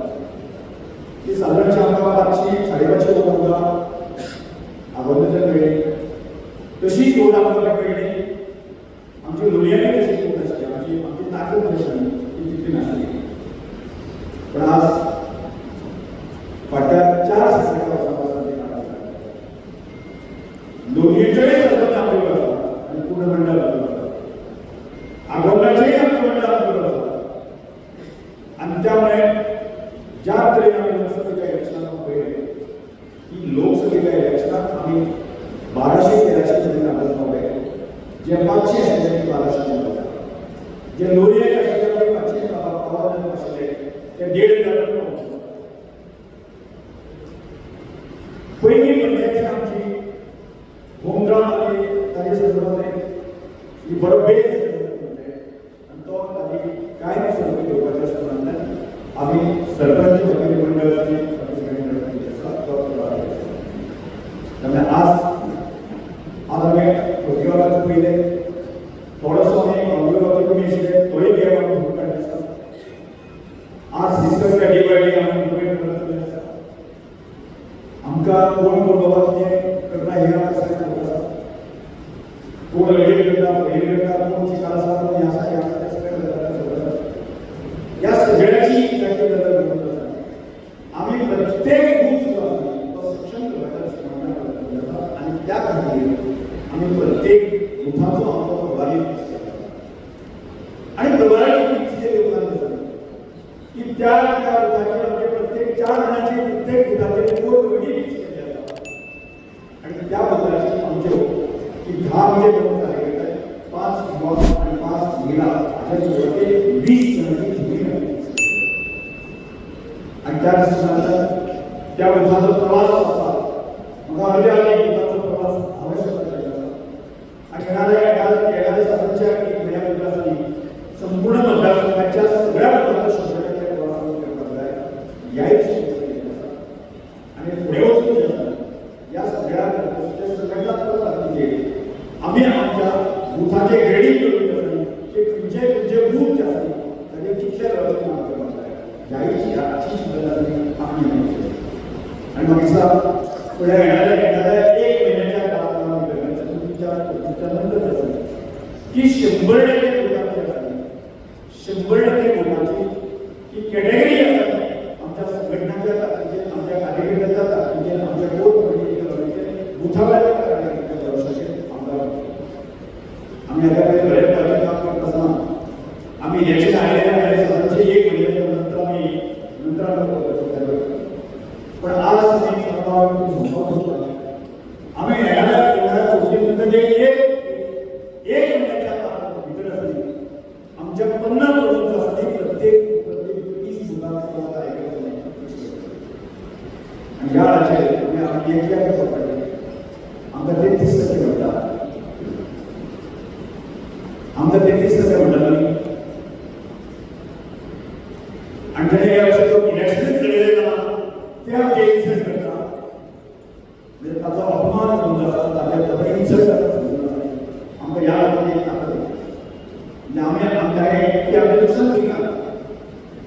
की साधारणच्या अहमदाबादची 550 लोकांना अगोदरच्या वेळी तशीच दोन आमदार वेळी आमची लोहियाने कशी होत असते आमची ताकद नसली ती तिथे नसली पण आज फाट्या 4 लोहियाच्याही सर्व चांगले असतात आणि पूर्ण मंडळ अगोदरच्याही आमचे मंडळ असतात आणि त्यामुळे ज्या तऱ्हेने आम्ही लोकसभेच्या इलेक्शनात पहिले की लोकसभेच्या इलेक्शनात आम्ही 1200-1300 लागत नव्हते जे 500 असले 1200 जे लोहिया असले 500 असले ते 1,500 पहिली पंचायत आमची होमग्राऊंड काही संदर्भात ही बरोबर आणि तो काय नाही सर्व लोकांच्या संबंधात आम्ही सरपंच वगैरे मंडळाची त्यामुळे आज आम्ही रोजगाराचं पहिले थोडंसं आम्ही औद्योगिक कमिशन तोही घ्यावा आज सिस्टमच्या डिवायडी आम्ही इम्प्लिमेंट करत आमका कोण बाबा करता हे कोण लगेच करता कोण शिकायला या सगळ्याची आम्ही प्रत्येक बूथ सक्षम आणि त्या आम्ही प्रत्येक बुथाचं आमचा प्रभारी आणि प्रभारी लोकांना की त्या बुथाचे प्रत्येक 4 जणांची प्रत्येक बुथाचे आणि त्या बदलाची आमचे की 10 म्हणजे दोन कार्यकर्ते 5 युवा आणि 5 महिला अशा जोडे 20 जणांची भूमिका आणि त्या दिवसानंतर त्या बुथाचा प्रवास असता मग आम्ही बुथाचा प्रवास आवश्यक आहे आणि एखाद्या सरपंच महिला बुथासाठी शिक्षण याची सुद्धा आपली आणि मग पुढे येणाऱ्या 1 महिन्याच्या काळामध्ये तुमच्या नंतर की 100% गुणाची ही कॅटेगरी असतात आमच्या संघटनाच्या ताकदीचे आमच्या कार्यकर्त्याच्या ताकदीचे आमच्या बुथाव्याच्या कार्यकर्त्याचे आमदार आम्ही आता काही बरेच काम करत असताना आम्ही इलेक्शन आलेल्या सदांचे 1 महिन्याच्या नंतर पण आज आम्ही आम्ही येणाऱ्या चौथीनंतर जे एक महिन्याच्या काळात असते आमच्या 50 वर्षांचा असते प्रत्येक 30 मुलांचा कार्यक्रम आणि या राज्यात आम्ही एक आमचा 33% म्हणतात आमचा 33% म्हणतात आणि त्याने या वर्षी इलेक्शन केलेले ना ते आमचे इन्सल्ट करतात म्हणजे त्याचा अपमान होऊन जातात त्याच्या इन्सल्ट करतात आमच्या या लोकांनी ताकद आम्ही आमच्या दुश्मन नाही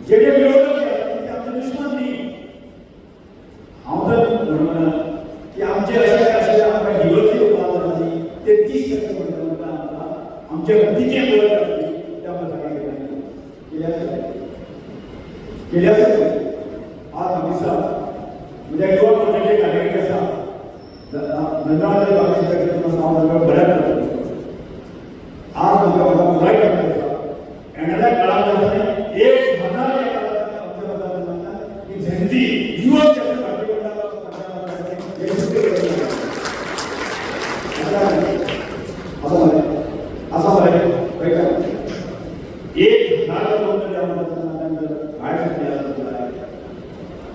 जे विरोधक ते आमचे दुश्मन नाही म्हणून की आमचे असे आमच्या हिरोची उत्पादन झाली 33% म्हणतात आमच्या गतीचे विरोध असते त्यामध्ये केल्या आज दिवसा म्हणजे युवा मंडळी कार्यक्रम असा नंदराज बऱ्याच आज पुराय करण्याचा येणाऱ्या काळात 1000 झेंडी युवक असा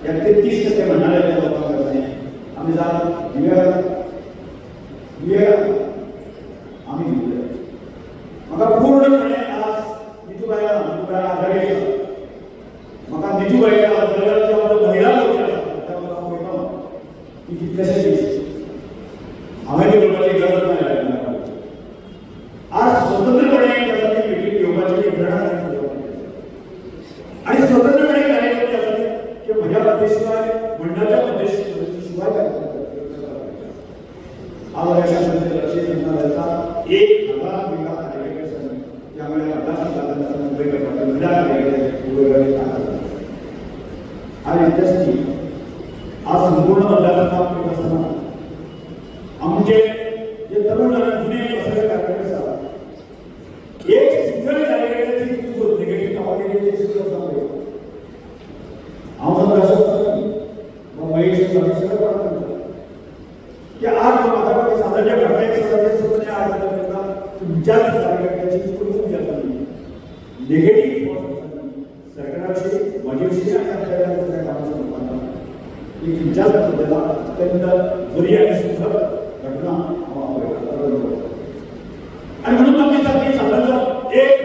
या 33% म्हणणाऱ्या लोकांकडे आम्ही आम्ही मग पूर्णपणे आज निजूबाईला आधार मग निजूबाईच्या आधारावर महिला लोक कितल्याशे आम्ही लोकांची गरज नाही आज स्वतंत्रपणे त्यासाठी मिटिंग योगाची आणि स्वतंत्रपणे कार्यक्रम त्यासाठी की माझ्या प्रदेशिवाय मंडळाच्या प्रदेशिवाय आज वर्षामध्ये लक्ष देण्याचा 1000 मेगा कार्यक्रम त्यामुळे मुंबई आणि इंडस्ट्री आज संपूर्ण मतदारसंघात करत असताना आमचे जे तरुण आणि जुने सगळे कार्यकर्ते एक सिंगल कार्यकर्त्याची निगेटिव्ह टॉपिक सांगतो आमचं कसं महेश सगळं पडतं की आज माझ्याकडे साधारण घटनेत तुमच्याच कार्यकर्त्याची कुठून जात निगेटिव्ह सरकारविषयी माझ्याविषयी आणि आपल्याला सगळ्या कामाचं लोकांना की तुमच्याच बद्दल अत्यंत बरी आणि सुखद घटना आणि म्हणून आम्ही साधारण 1000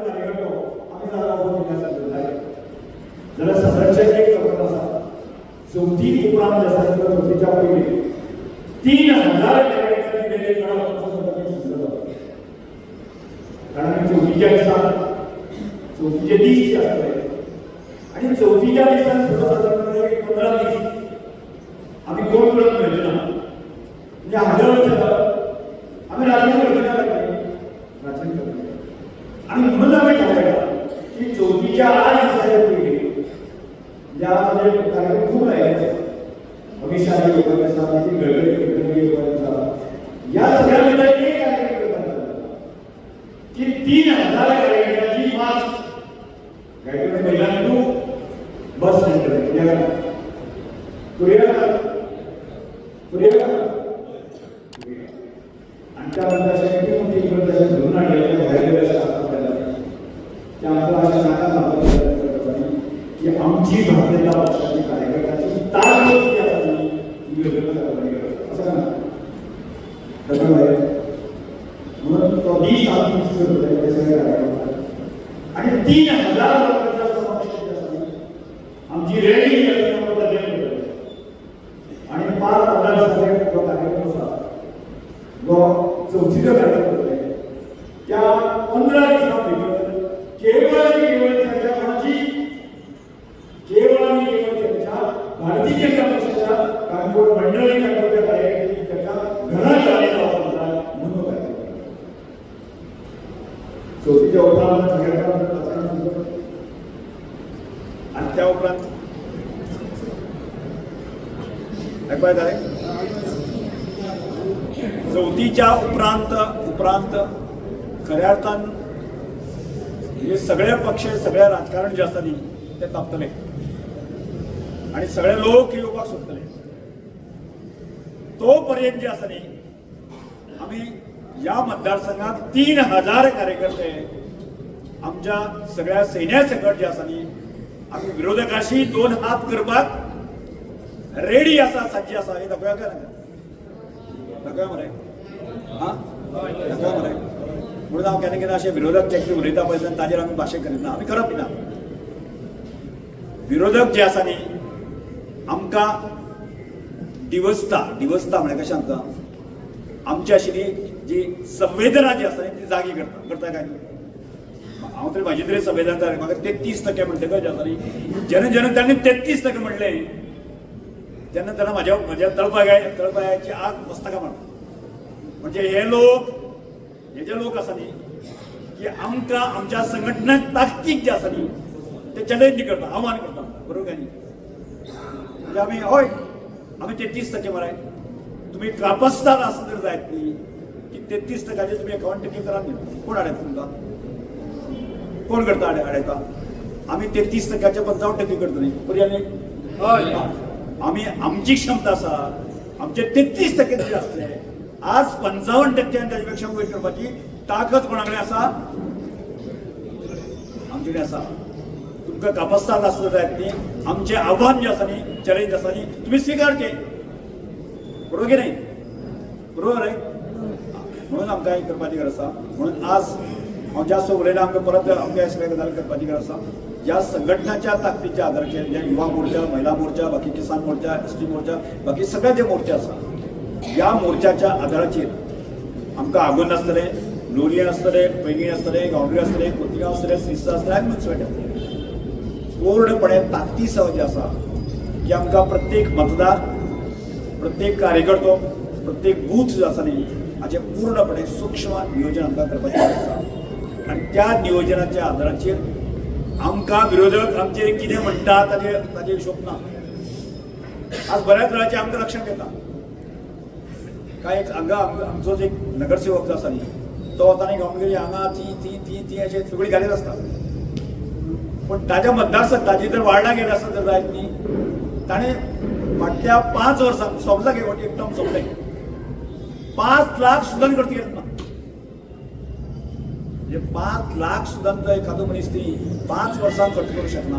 कार्यकर्ते आम्ही जरा सदरच्या एक चौकट असा चौथी उपरांत जसा चौथीच्या पहिले 3000 कार्यकर्ते दिलेले कारण चौथीच्या दिवसात चौथीचे दिवस असतात आणि चौथीच्या दिवसात सर्वसाधारणपणे 15 दिवस आम्ही कोण करत मिळतो ना म्हणजे 1000 आम्ही राजकीय आणि म्हणून आम्ही ठरवलं की चौथीच्या 8 दिवसाच्या ज्यामध्ये कार्यक्रम खूप राहिले अभिषारी योगाचा गडकरी योगाचा या सगळ्यामध्ये एक कार्यक्रम करतात की 3000 कार्यक्रमाची मार्च कार्यक्रम महिलांनी बस सेंटर आणि त्यानंतर अशा किती मोठी इकडे घेऊन आणलेल्या त्यामुळे अशा नाका की आमची भारतीय पक्षाची कार्यकर्त्याची म्हणून तो 20 आणि 3000 लोकांचा समावेश आमची रॅली आणि 5,000 कार्यक्रम चौथीचा कार्यक्रम त्या 15 दिवसांपैकी केवळ उपरांत ऐकूया जाय चवथीच्या उपरांत खऱ्या अर्थान हे सगळे पक्ष सगळे राजकारण जे आसा न्ही ते तापतले आणि सगळे लोक येवपाक सोदतले तो पर्यंत जे आसा न्ही आम्ही या मतदारसंघात 3000 कार्यकर्ते आमच्या सगळ्या सैन्यासकट जे आसा न्ही आम्ही विरोधकाशी 2 हात करपाक रेडी आसा सज्ज आसा हे दाखोवया काय दाखोवया मरे हा दाखोवया मरे म्हणून हांव केन्ना केन्ना अशें विरोधक जे कितें उलयता पळय ताजेर आमी भाशण करिना आमी करप ना विरोधक जे आसा न्ही आमकां दिवसता म्हळ्यार कशें आमकां आमची आशिल्ली जी संवेदना जी आसा ती जागी करता काय हांव तरी म्हाजी तरी संवेदना म्हाका 33% म्हणटकच जे आसा न्ही जेन्ना ताणें 33% म्हणले तेन्ना म्हज्या तळपायाची आग मस्तका म्हणजे हे जे लोक आसा न्ही की आमकां आमच्या संघटनाक ताकतीक जे आसा न्ही ते चॅलेंज करता आव्हान करता बरोबर काय न्ही म्हणजे आमी 33% मरे तुम्ही कापस्तार असं जर जायत न्ही की 33% तुम्ही 51% करा न्ही कोण हाडयता तुमकां कोण करता हाडयता आमी 33% 55% करता न्ही बरी आमी आमची क्षमता आसा आमचे 33% जे आसले आज 55% ताजे पेक्षा वयर करपाची ताकद कोणा कडेन आसा आमचे कडेन आसा तुमकां कापस्तार आसता जायत न्ही आमचें आव्हान जें आसा न्ही चॅलेंज आसा न्ही तुमी स्विकारचें बरोबर की नाही बरोबर आहे म्हणून आमकां हें करपाची गरज आसा म्हणून आज हांव जास्त उलयना आमकां परत आमकां सगळे गजाली करपाची गरज आसा ह्या संघटनाच्या ताकदीच्या आदाराचेर जे युवा मोर्चा महिला मोर्चा बाकी किसान मोर्चा एसटी मोर्चा बाकी सगळे जे मोर्चे आसा ह्या मोर्चाच्या आदाराचेर आमकां आगोंद आसतले लोलयें आसतले पैंगीण आसतले गांवडोंगरी आसतले खोतिगांव आसतले श्रीस्ता आसतले आनी मुन्सिपालिटी आसतले पूर्णपणे ताकदी सह जे आसा की आमकां प्रत्येक मतदार प्रत्येक कार्यकर्तो प्रत्येक बूथ जो आसा न्ही हाचें पूर्णपणे सूक्ष्म नियोजन आमकां करपाचें आसा आनी त्या नियोजनाच्या आदाराचेर आमकां विरोधक आमचेर कितें म्हणटा ताचे हिशोब ना आज बऱ्याच वेळाचें आमकां लक्षांत येता काय एक हांगा आमचो एक नगरसेवक जो आसा न्ही तो वताना गांवगिरी हांगा ती अशें सगळी घालीत आसता पण ताज्या मतदारसंघ ताजी जर वार्डा गेले आसत जर जायत न्ही ताणें फाटल्या 5 वर्सां सोंपला गे एक टर्म सोंपले 5 लाख सुद्दां करता येत ना म्हणजे 5 लाख सुद्दां तो एखादो मनीस ती 5 वर्सां खर्च करूं शकना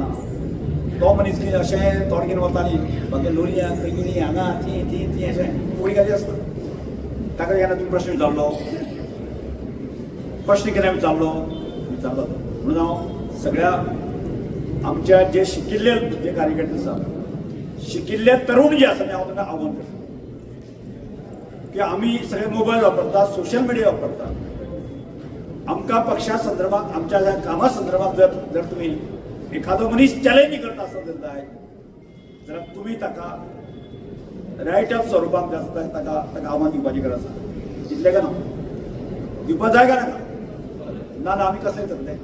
तो मनीस न्ही अशें तोंड घेवन वता न्ही बाकी लोलयां पैंगिणी हांगा ती अशें फुगडी घाली आसता ताका केन्ना तुमी प्रश्न विचारलो केन्ना विचारलो म्हणून हांव सगळ्या आमच्या जे शिकिल्ले जे कार्यकर्ते आसा शिकिल्ले तरुण जे आसा हांव तांकां आव्हान करता की आमी सगळे मोबायल वापरता सोशल मिडिया वापरता आमकां पक्षा संदर्भात आमच्या ह्या कामा संदर्भात जर तुम्ही एखादो मनीस चॅलेंज करता आसत जर जाय जाल्यार तुमी ताका रायट ऑफ स्वरुपान ताका आव्हान दिवपाची गरज आसा दितले काय ना दिवपाक जाय काय ना आमी कसले करतले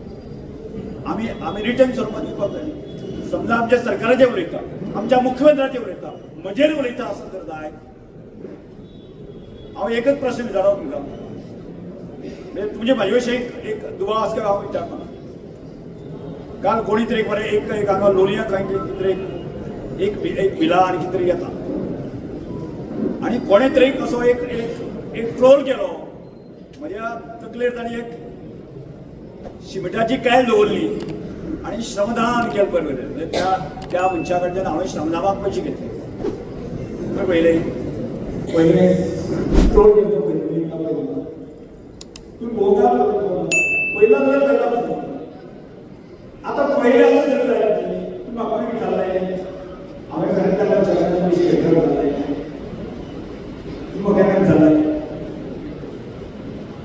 आमी रिटर्न स्वरुपान दिवपाक जाय समजा आमच्या सरकाराचेर उलयता आमच्या मुख्यमंत्र्याचेर उलयता म्हजेर उलयता आसत जर जाय हांव एकच प्रश्न विचारलो तुमकां म्हणजे तुमचे म्हाजे विशयी एक दुवा आसा हांव विचारता काल कोणी तरी बरें एक हांगा लोलयां खंय कितें तरी एक बिला आनी कितें तरी येता आनी कोणे तरी असो एक ट्रोल केलो म्हज्या तकलेर ताणी एक शिमिटाची कायल दवरली आनी श्रमदान केलें पळय म्हणजे त्या मनशा कडच्यान हांवें श्रमदानाक पयशे घेतले पयले ट्रोल केलो तुम्ही पहिला आता पहिले असं तुम्ही म्हाका विचारले हांवें खरें ताका विचारले पयशे घेतले जाले तुम्ही केन्ना विचारले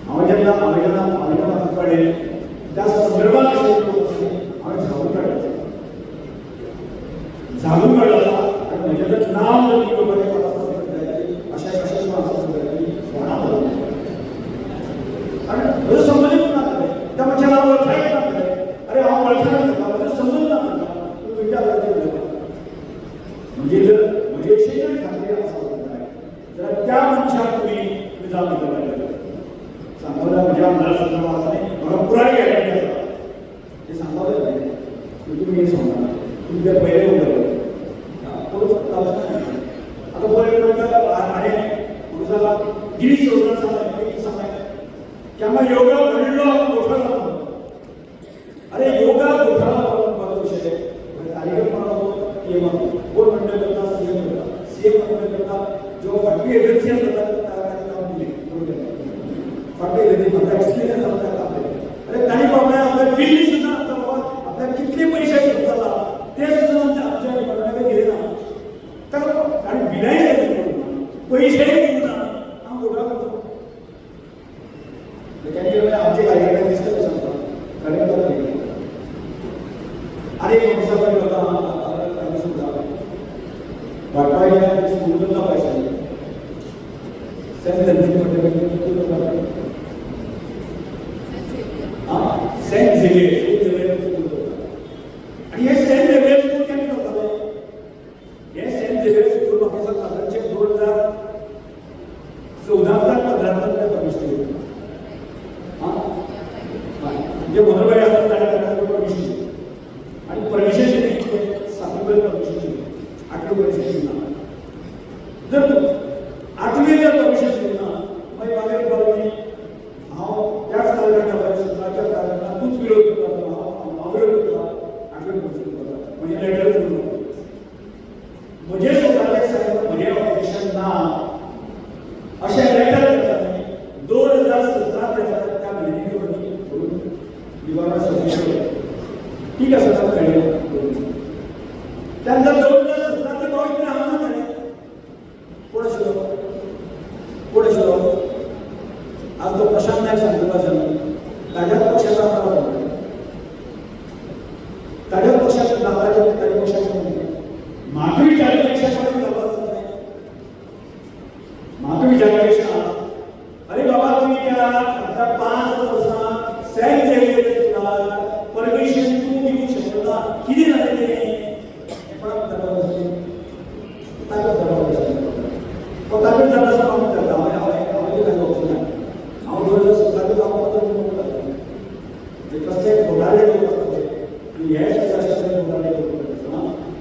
हांवें जेन्ना कळ्ळें त्या संदर्भात हांवें झाडून काडला आनी म्हजें नांव अशें आणि समजून त्या मनशाला ओळखायला अरे हा ओळखायला समजून ना तुम्ही हे सांगा तुमच्या पहिले उदाहरण आता बरं आणि तुझा गिरीश चौधरी सांगाय त्यामुळे योगा म्हणलो आपण घोटाळा म्हणतो. अरे योगा घोटाळा म्हणून विषय कार्यक्रम म्हणतो की कोण मंडळ करता सीएम मंडळ करता जो पार्टी एजन्सी असतात त्याला काम दिले पार्टी एजन्सी म्हणतात एक्सपिरियन्स असतात अरे त्यांनी बाबा आपल्या बिल सुद्धा आपल्या किती पैसे घेतला ते सुद्धा आमच्या डिपार्टमेंटला गेले ना तर आणि बिलाही पैसे घेऊन हा घोटाळा करतो. आमचे कार्यक्रम दिसत सांगतात कार्यक्रम अरे होता वाटवायला स्कूलला पैसा सेंट झेवियर आणि हे सेंट झेवियर स्कूल केले होतं हे सेंट झेवियर स्कूल बाकीचा साधारणचे 2014-15 परमिशन दिली म्हणजे मनोबळी असतात त्याला परमिशन आणि परमिशन दिली 7वी परमिशन दिली 8वी परमिशन दिली जर 8वी परमिशन दिली ना मग माझ्या बरोबर त्याच कालखंडामध्ये स्वतःच्या कालखंडात तूच विरोध करतो अविरोध करतो 8वी परमिशन म्हणजे लेटर म्हणजे स्वतःच्या म्हणजे ऑपरेशनना अशा लेटर करताना 2017 त्या महिन्यामध्ये निवारण समिती ठीक आहे सर कळलं त्यानंतर 2017 ते 22 आम्हाला झाले पुढे सुरू आज तो प्रशांत नाईक सांगतो ताज्या पक्षाचा ताज्या पक्षाच्या दादाच्या ताज्या पक्षाच्या माधवी जागेपेक्षा माधवी जागेपेक्षा अरे बाबा तुम्ही त्या आता 5 वर्षात सेंट झेवियरला परमिशन तू देऊ शकता किती झाले ते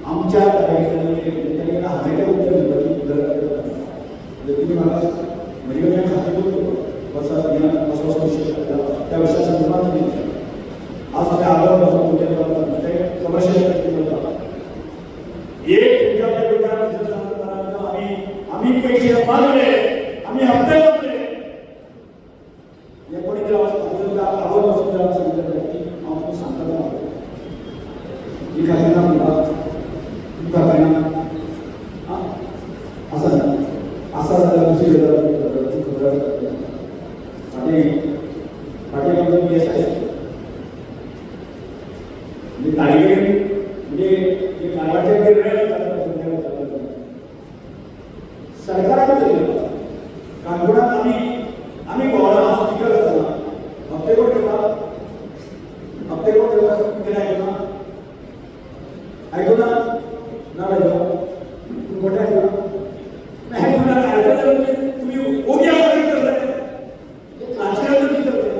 आमच्या त्या विषयासंदर्भात आज आपल्या आगापासून आम्ही पैसे मागले आम्ही हप्ते भरले सरकार कानपुरात आम्ही गोळा स्पीकर असताना हप्ते कोण ठेवतात ऐकू ना मोठ्या तुम्ही ओग्या करताय राजकारण करताय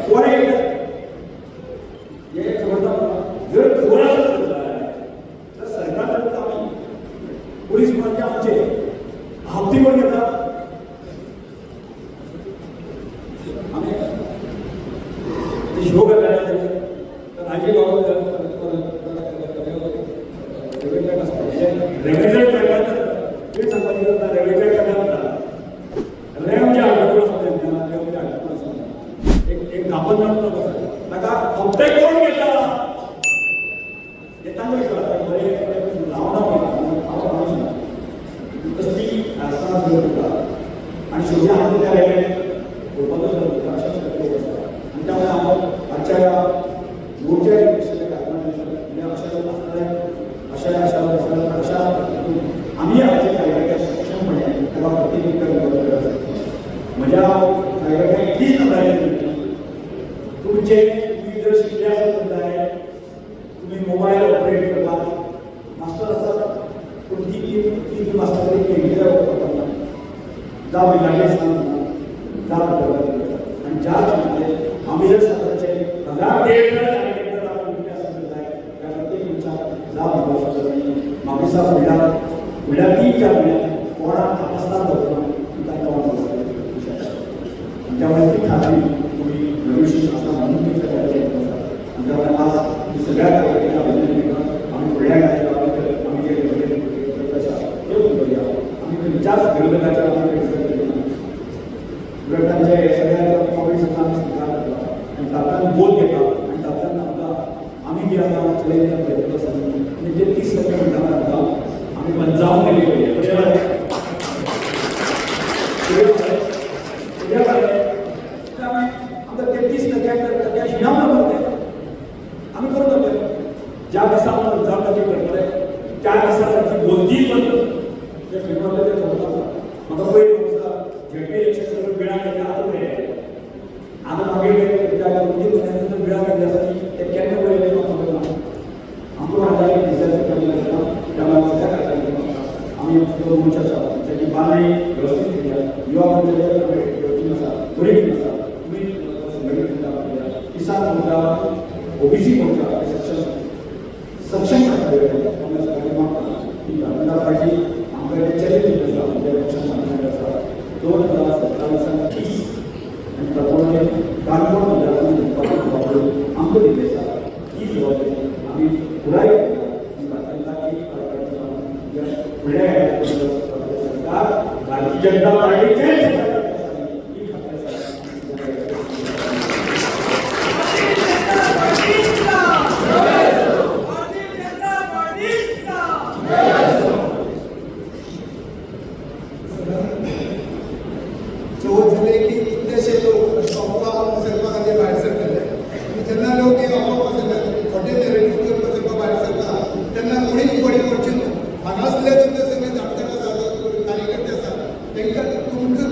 कोण आहे जर थोडासा तर सरकार पोलीस म्हणजे आमचे हप्ते कोण घेतात आम्ही शो करायला तर राजे बाबा रेव्हिजन करतात ते संबंधित रेव्हिजन करतात रेवच्या एक नापन नका हप्ते कोण घेतात आणि शेवटी आम्ही त्या आजच्या मोठ्या अशा आम्ही आमचे कार्यकर्ते सक्षमपणे त्याला प्रतिनिधित्व माझ्या कार्यकर्त्या इतकीच तुमचे तुम्ही जर शिकले आहे तुम्ही मोबाईल ऑपरेट करता मास्टर असतात पण ती मास्टर जा लागेल आणि ज्या दिसा फुडल्या 3-4 म्हयन्यांत कोणाक तपासणार करतना त्यामुळे ती खात्री तुम्ही भविष्य शासना म्हणून ती त्यामुळे आज सगळ्या कार्यक्रमांना आम्ही फुडल्या आम्ही जे आम्ही विचार घरगताच्या घरगतांचे सगळ्या कॉम्पिटिशनचा आम्ही स्वीकार करता आणि तात्काळ बोध घेता आणि तात्काळ आम्ही जे आता चलयिल्ल्या प्रयत्न म्हणजे जे 30% म्हणटा आम्ही 55 केली आम्ही करून जातोय ज्या दिसा आम्हाला जर कधी करतले त्या दिसाची बोलती जे फिरवले ते होता मला पहिले झेडपी इलेक्शन बिळा केला आता मागे त्या बोलती म्हणायचं बिळा केल्यासाठी ते केन्ना पहिले आमको हजार डिझाईन केला त्याला सगळ्या करता आम्ही तुमच्या त्याची बांधणी व्यवस्थित केली युवा मंडळाच्या योजना आसा बरी आसा तुम्ही संघटित केला किसान मोर्चा ओबीसी मोर्चा सक्षम जनता पार्टी आमच्या चॅलेंज आसा आमच्या पक्षांत आसा 2027 आणि प्रपोजल कानपूर मंडळाचे आमकां दिले आसा ही जबाबदारी आम्ही पुराय सरकार भारतीय जनता पार्टीचे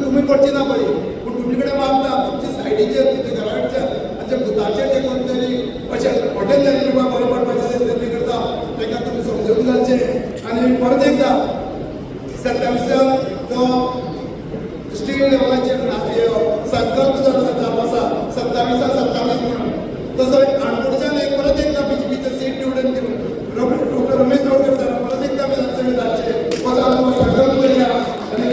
तुम्ही करची ना पळय पूण तुमचे कडेन मागता तुमच्या सायडीचे तुमच्या घराकडच्या आमच्या भुताचे ते कोण तरी अशें हॉटेल जाल्ले बाबा बरें पडपाचें ते करता ताका तुमी समजून घालचें आनी परत एकदा 27 जो स्टेट लेवलाचेर संकल्प जावप आसा 27 म्हणून तसो काणकोणच्यान एक परत एकदा बीजेपीचो सीट निवडून दिवन डॉक्टर रमेश गावकर सर परत एकदा विधानसभेत धाडचे हो आमचो संकल्प केला आनी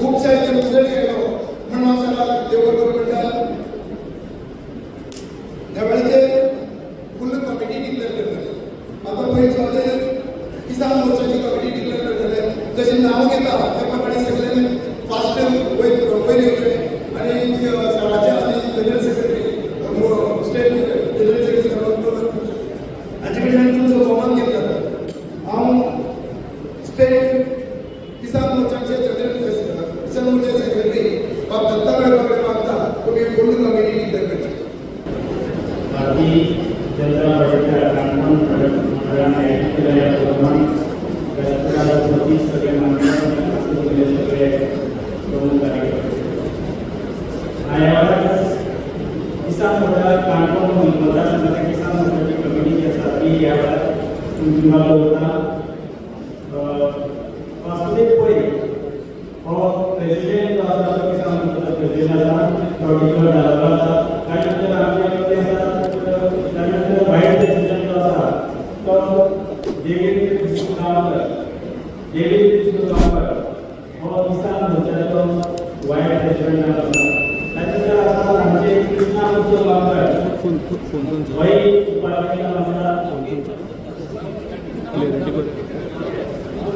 खुबशा हेचे उजळ गेलो म्हणून हांव देव बरोबर म्हणटा ह्या वेळाचेर फुल कमिटी डिक्लेअर करतले आतां पयलीं किसान मोर्चाची कमिटी डिक्लेअर करतले जशें नांव घेता त्या प्रमाणे सगळे फास्ट वयर येतले आनी राज्य आनी general secretary state general secretary हाचे कडल्यान तुमचो भोवमान घेतला हांव स्टेट किसान मोर्चाचे किसान मोर्चा सेक्रेटरी बाब दत्ता मेळपाक मागता तुम्ही फुल कमिटी डिक्लेअर करची भारतीय जनता पार्टीच्या कानपूर मंडळाने आयोजित केलेल्या या प्रोग्रामात राष्ट्रवादी सगळे मंडळ सगळे प्रमुख कार्यकर्ते किसान मोर्चा कानपूर मतदारसंघाच्या किसान मोर्चाची कमिटी जी आसा ती ह्या वेळार तुम्हाला होता वासुदेव पै हो प्रेसिडेंट जो आसा तो किसान मोर्चाचो प्रेसिडेंट आसा तो डिक्लेअर जाल्लो आसा ताचे नंतर आमचे कडेन आसा ताचे नंतर व्हायस प्रेसिडेंट जो आसा तो डेव्हिड गांवकर हो किसान मोर्चाचो व्हायस प्रेसिडेंट आसा ताचे नंतर आसा आमचे कृष्णा उत्सव गांवकर वय उपाध्यक्ष आसा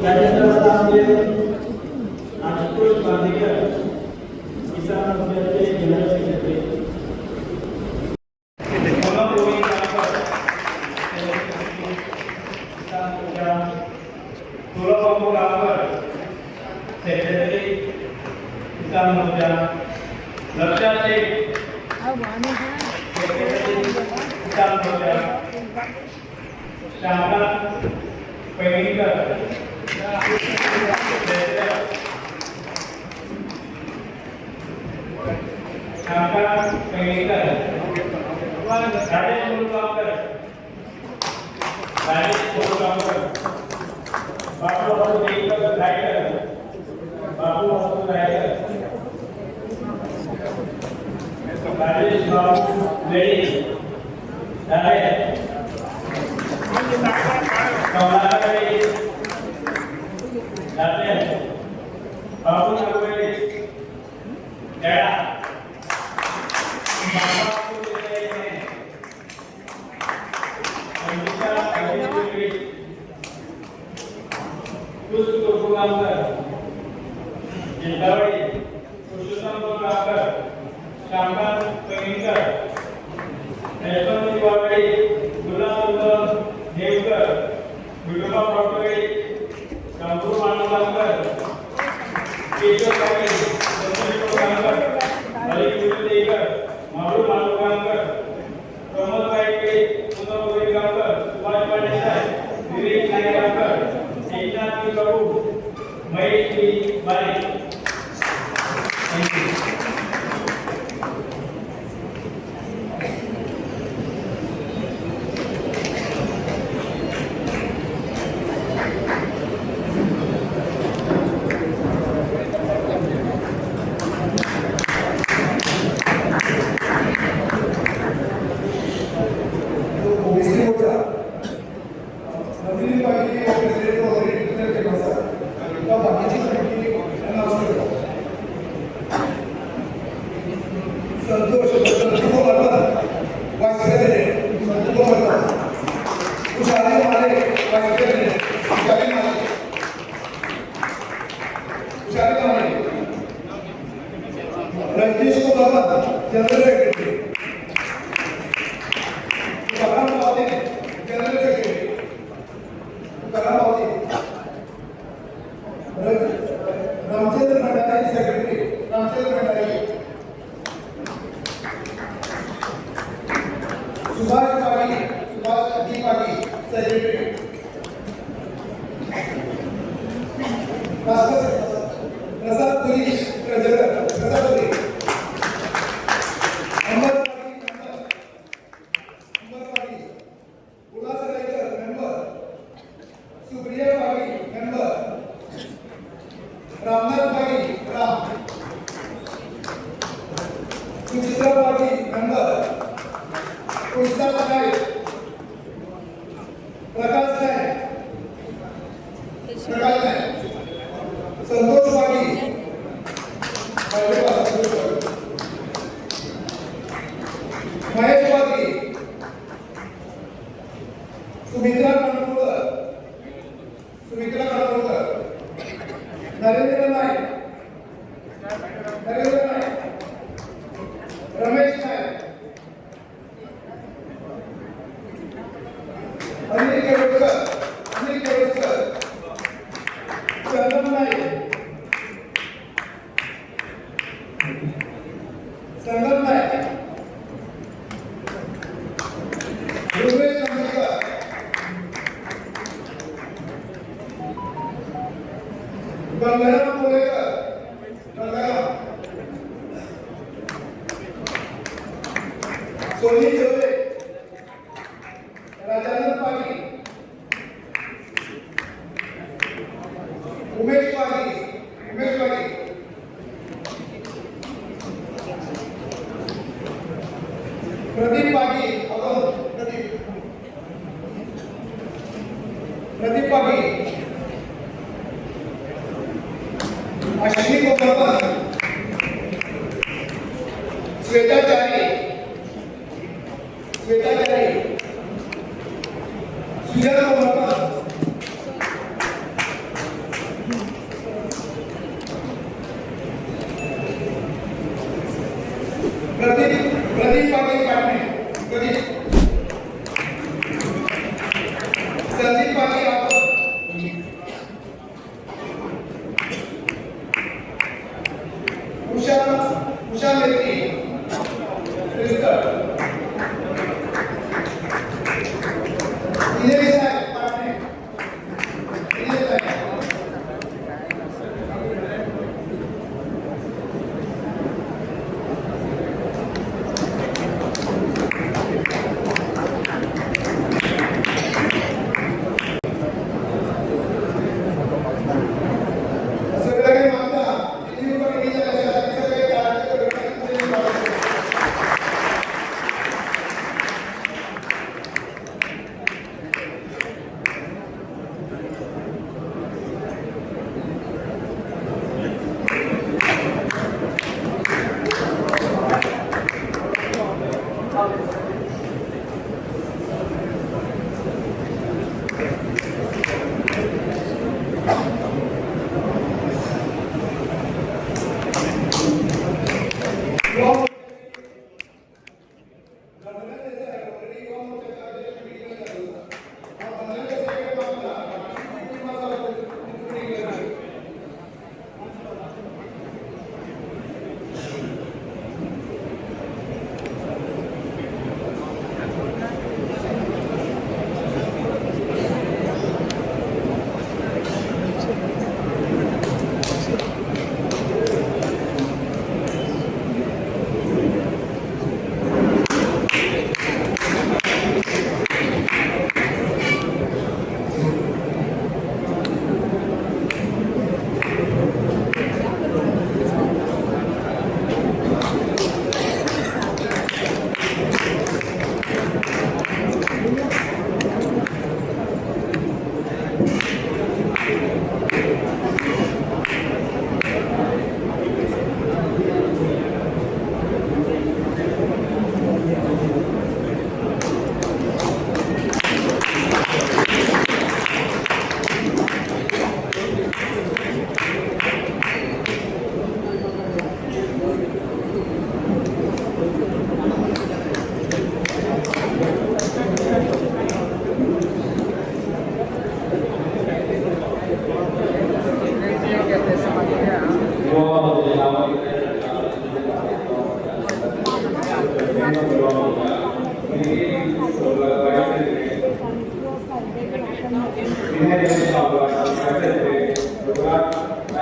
त्यानंतर आसा आमचे आशुतोष बांदेकर किसान मोर्चाचे general secretary secretary Kisan Morcha Laksha Shaikh secretary Kisan Morcha Shanta Paingikar Shanta Paingikar Rajesh Mulgaonkar Bapu Raikar Rajesh Babu lady सगळ्यांनी मागता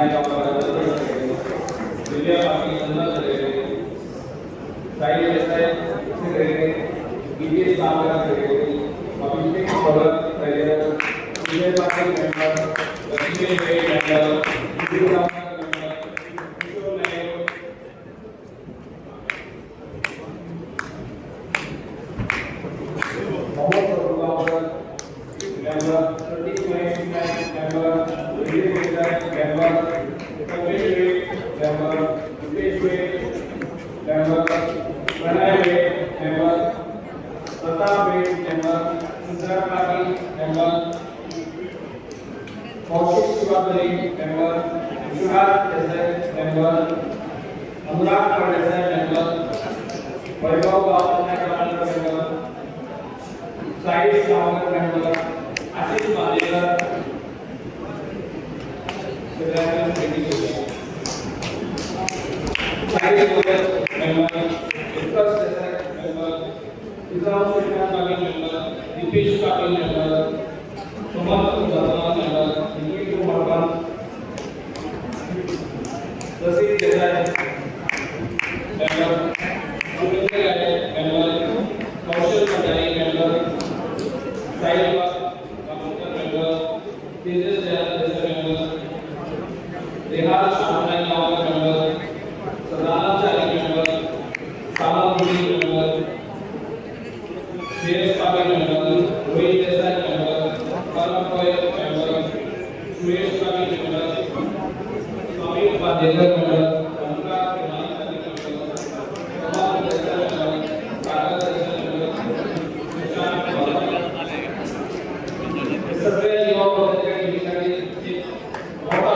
Vinayak secretary, Divya Patil general secretary, Sai Desai secretary, EPS कामगार secretary, Abhishek Bhagat treasurer, Vijay Patil member, Lakshmi Jay member, Kishore member, Kishore Naik, Mohammad Farrukhabad member, Pratik Maheshwari member, Vijay Desai member, Kamesh Ved member, Rupesh Ved member, Pranay Ved member, Pratap Ved member, Sundar Patil member, Kaushik Shivadari member, Vishwanath Desai member, Anurag Desai member, Vaibhav Bhavan member, Sai Sagar member, Ashish Malekar secretary secretary Sai Bhagat member Utkarsh Desai member Islam Shekhar Patil member Dipesh Patil member Sumant Verma member Nikhil Kumar Rashid Desai member Surendra Rai member Kaushal Bhandari member Sai Tejas Jayant member, Rehan Shamlai member, Sadhana Chari member, Samal Puri member, Shreyas Patil member, Rohit Desai member, Karan Goyal member, Suresh Patil member, Swami Upadhyay member, Anurag Pranay member, Kamal Desai member, Sagar Desai member, Prashant Bhagat, सगळे युवा वर्गासाठी मोठा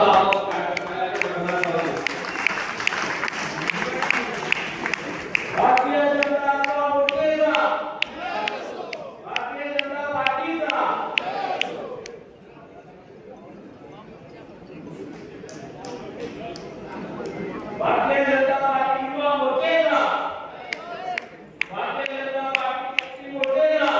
भारतीय जनता पार्टीचा भारतीय जनता पार्टीचा Bharatiya Janata party युवा मोर्चेचा Bharatiya Janata party मोर्चेचा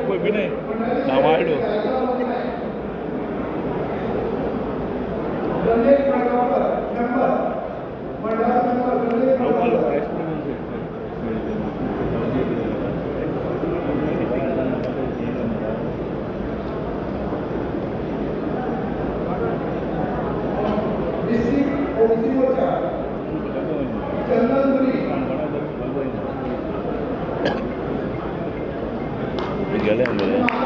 कोई भी नहीं नावाडू गेले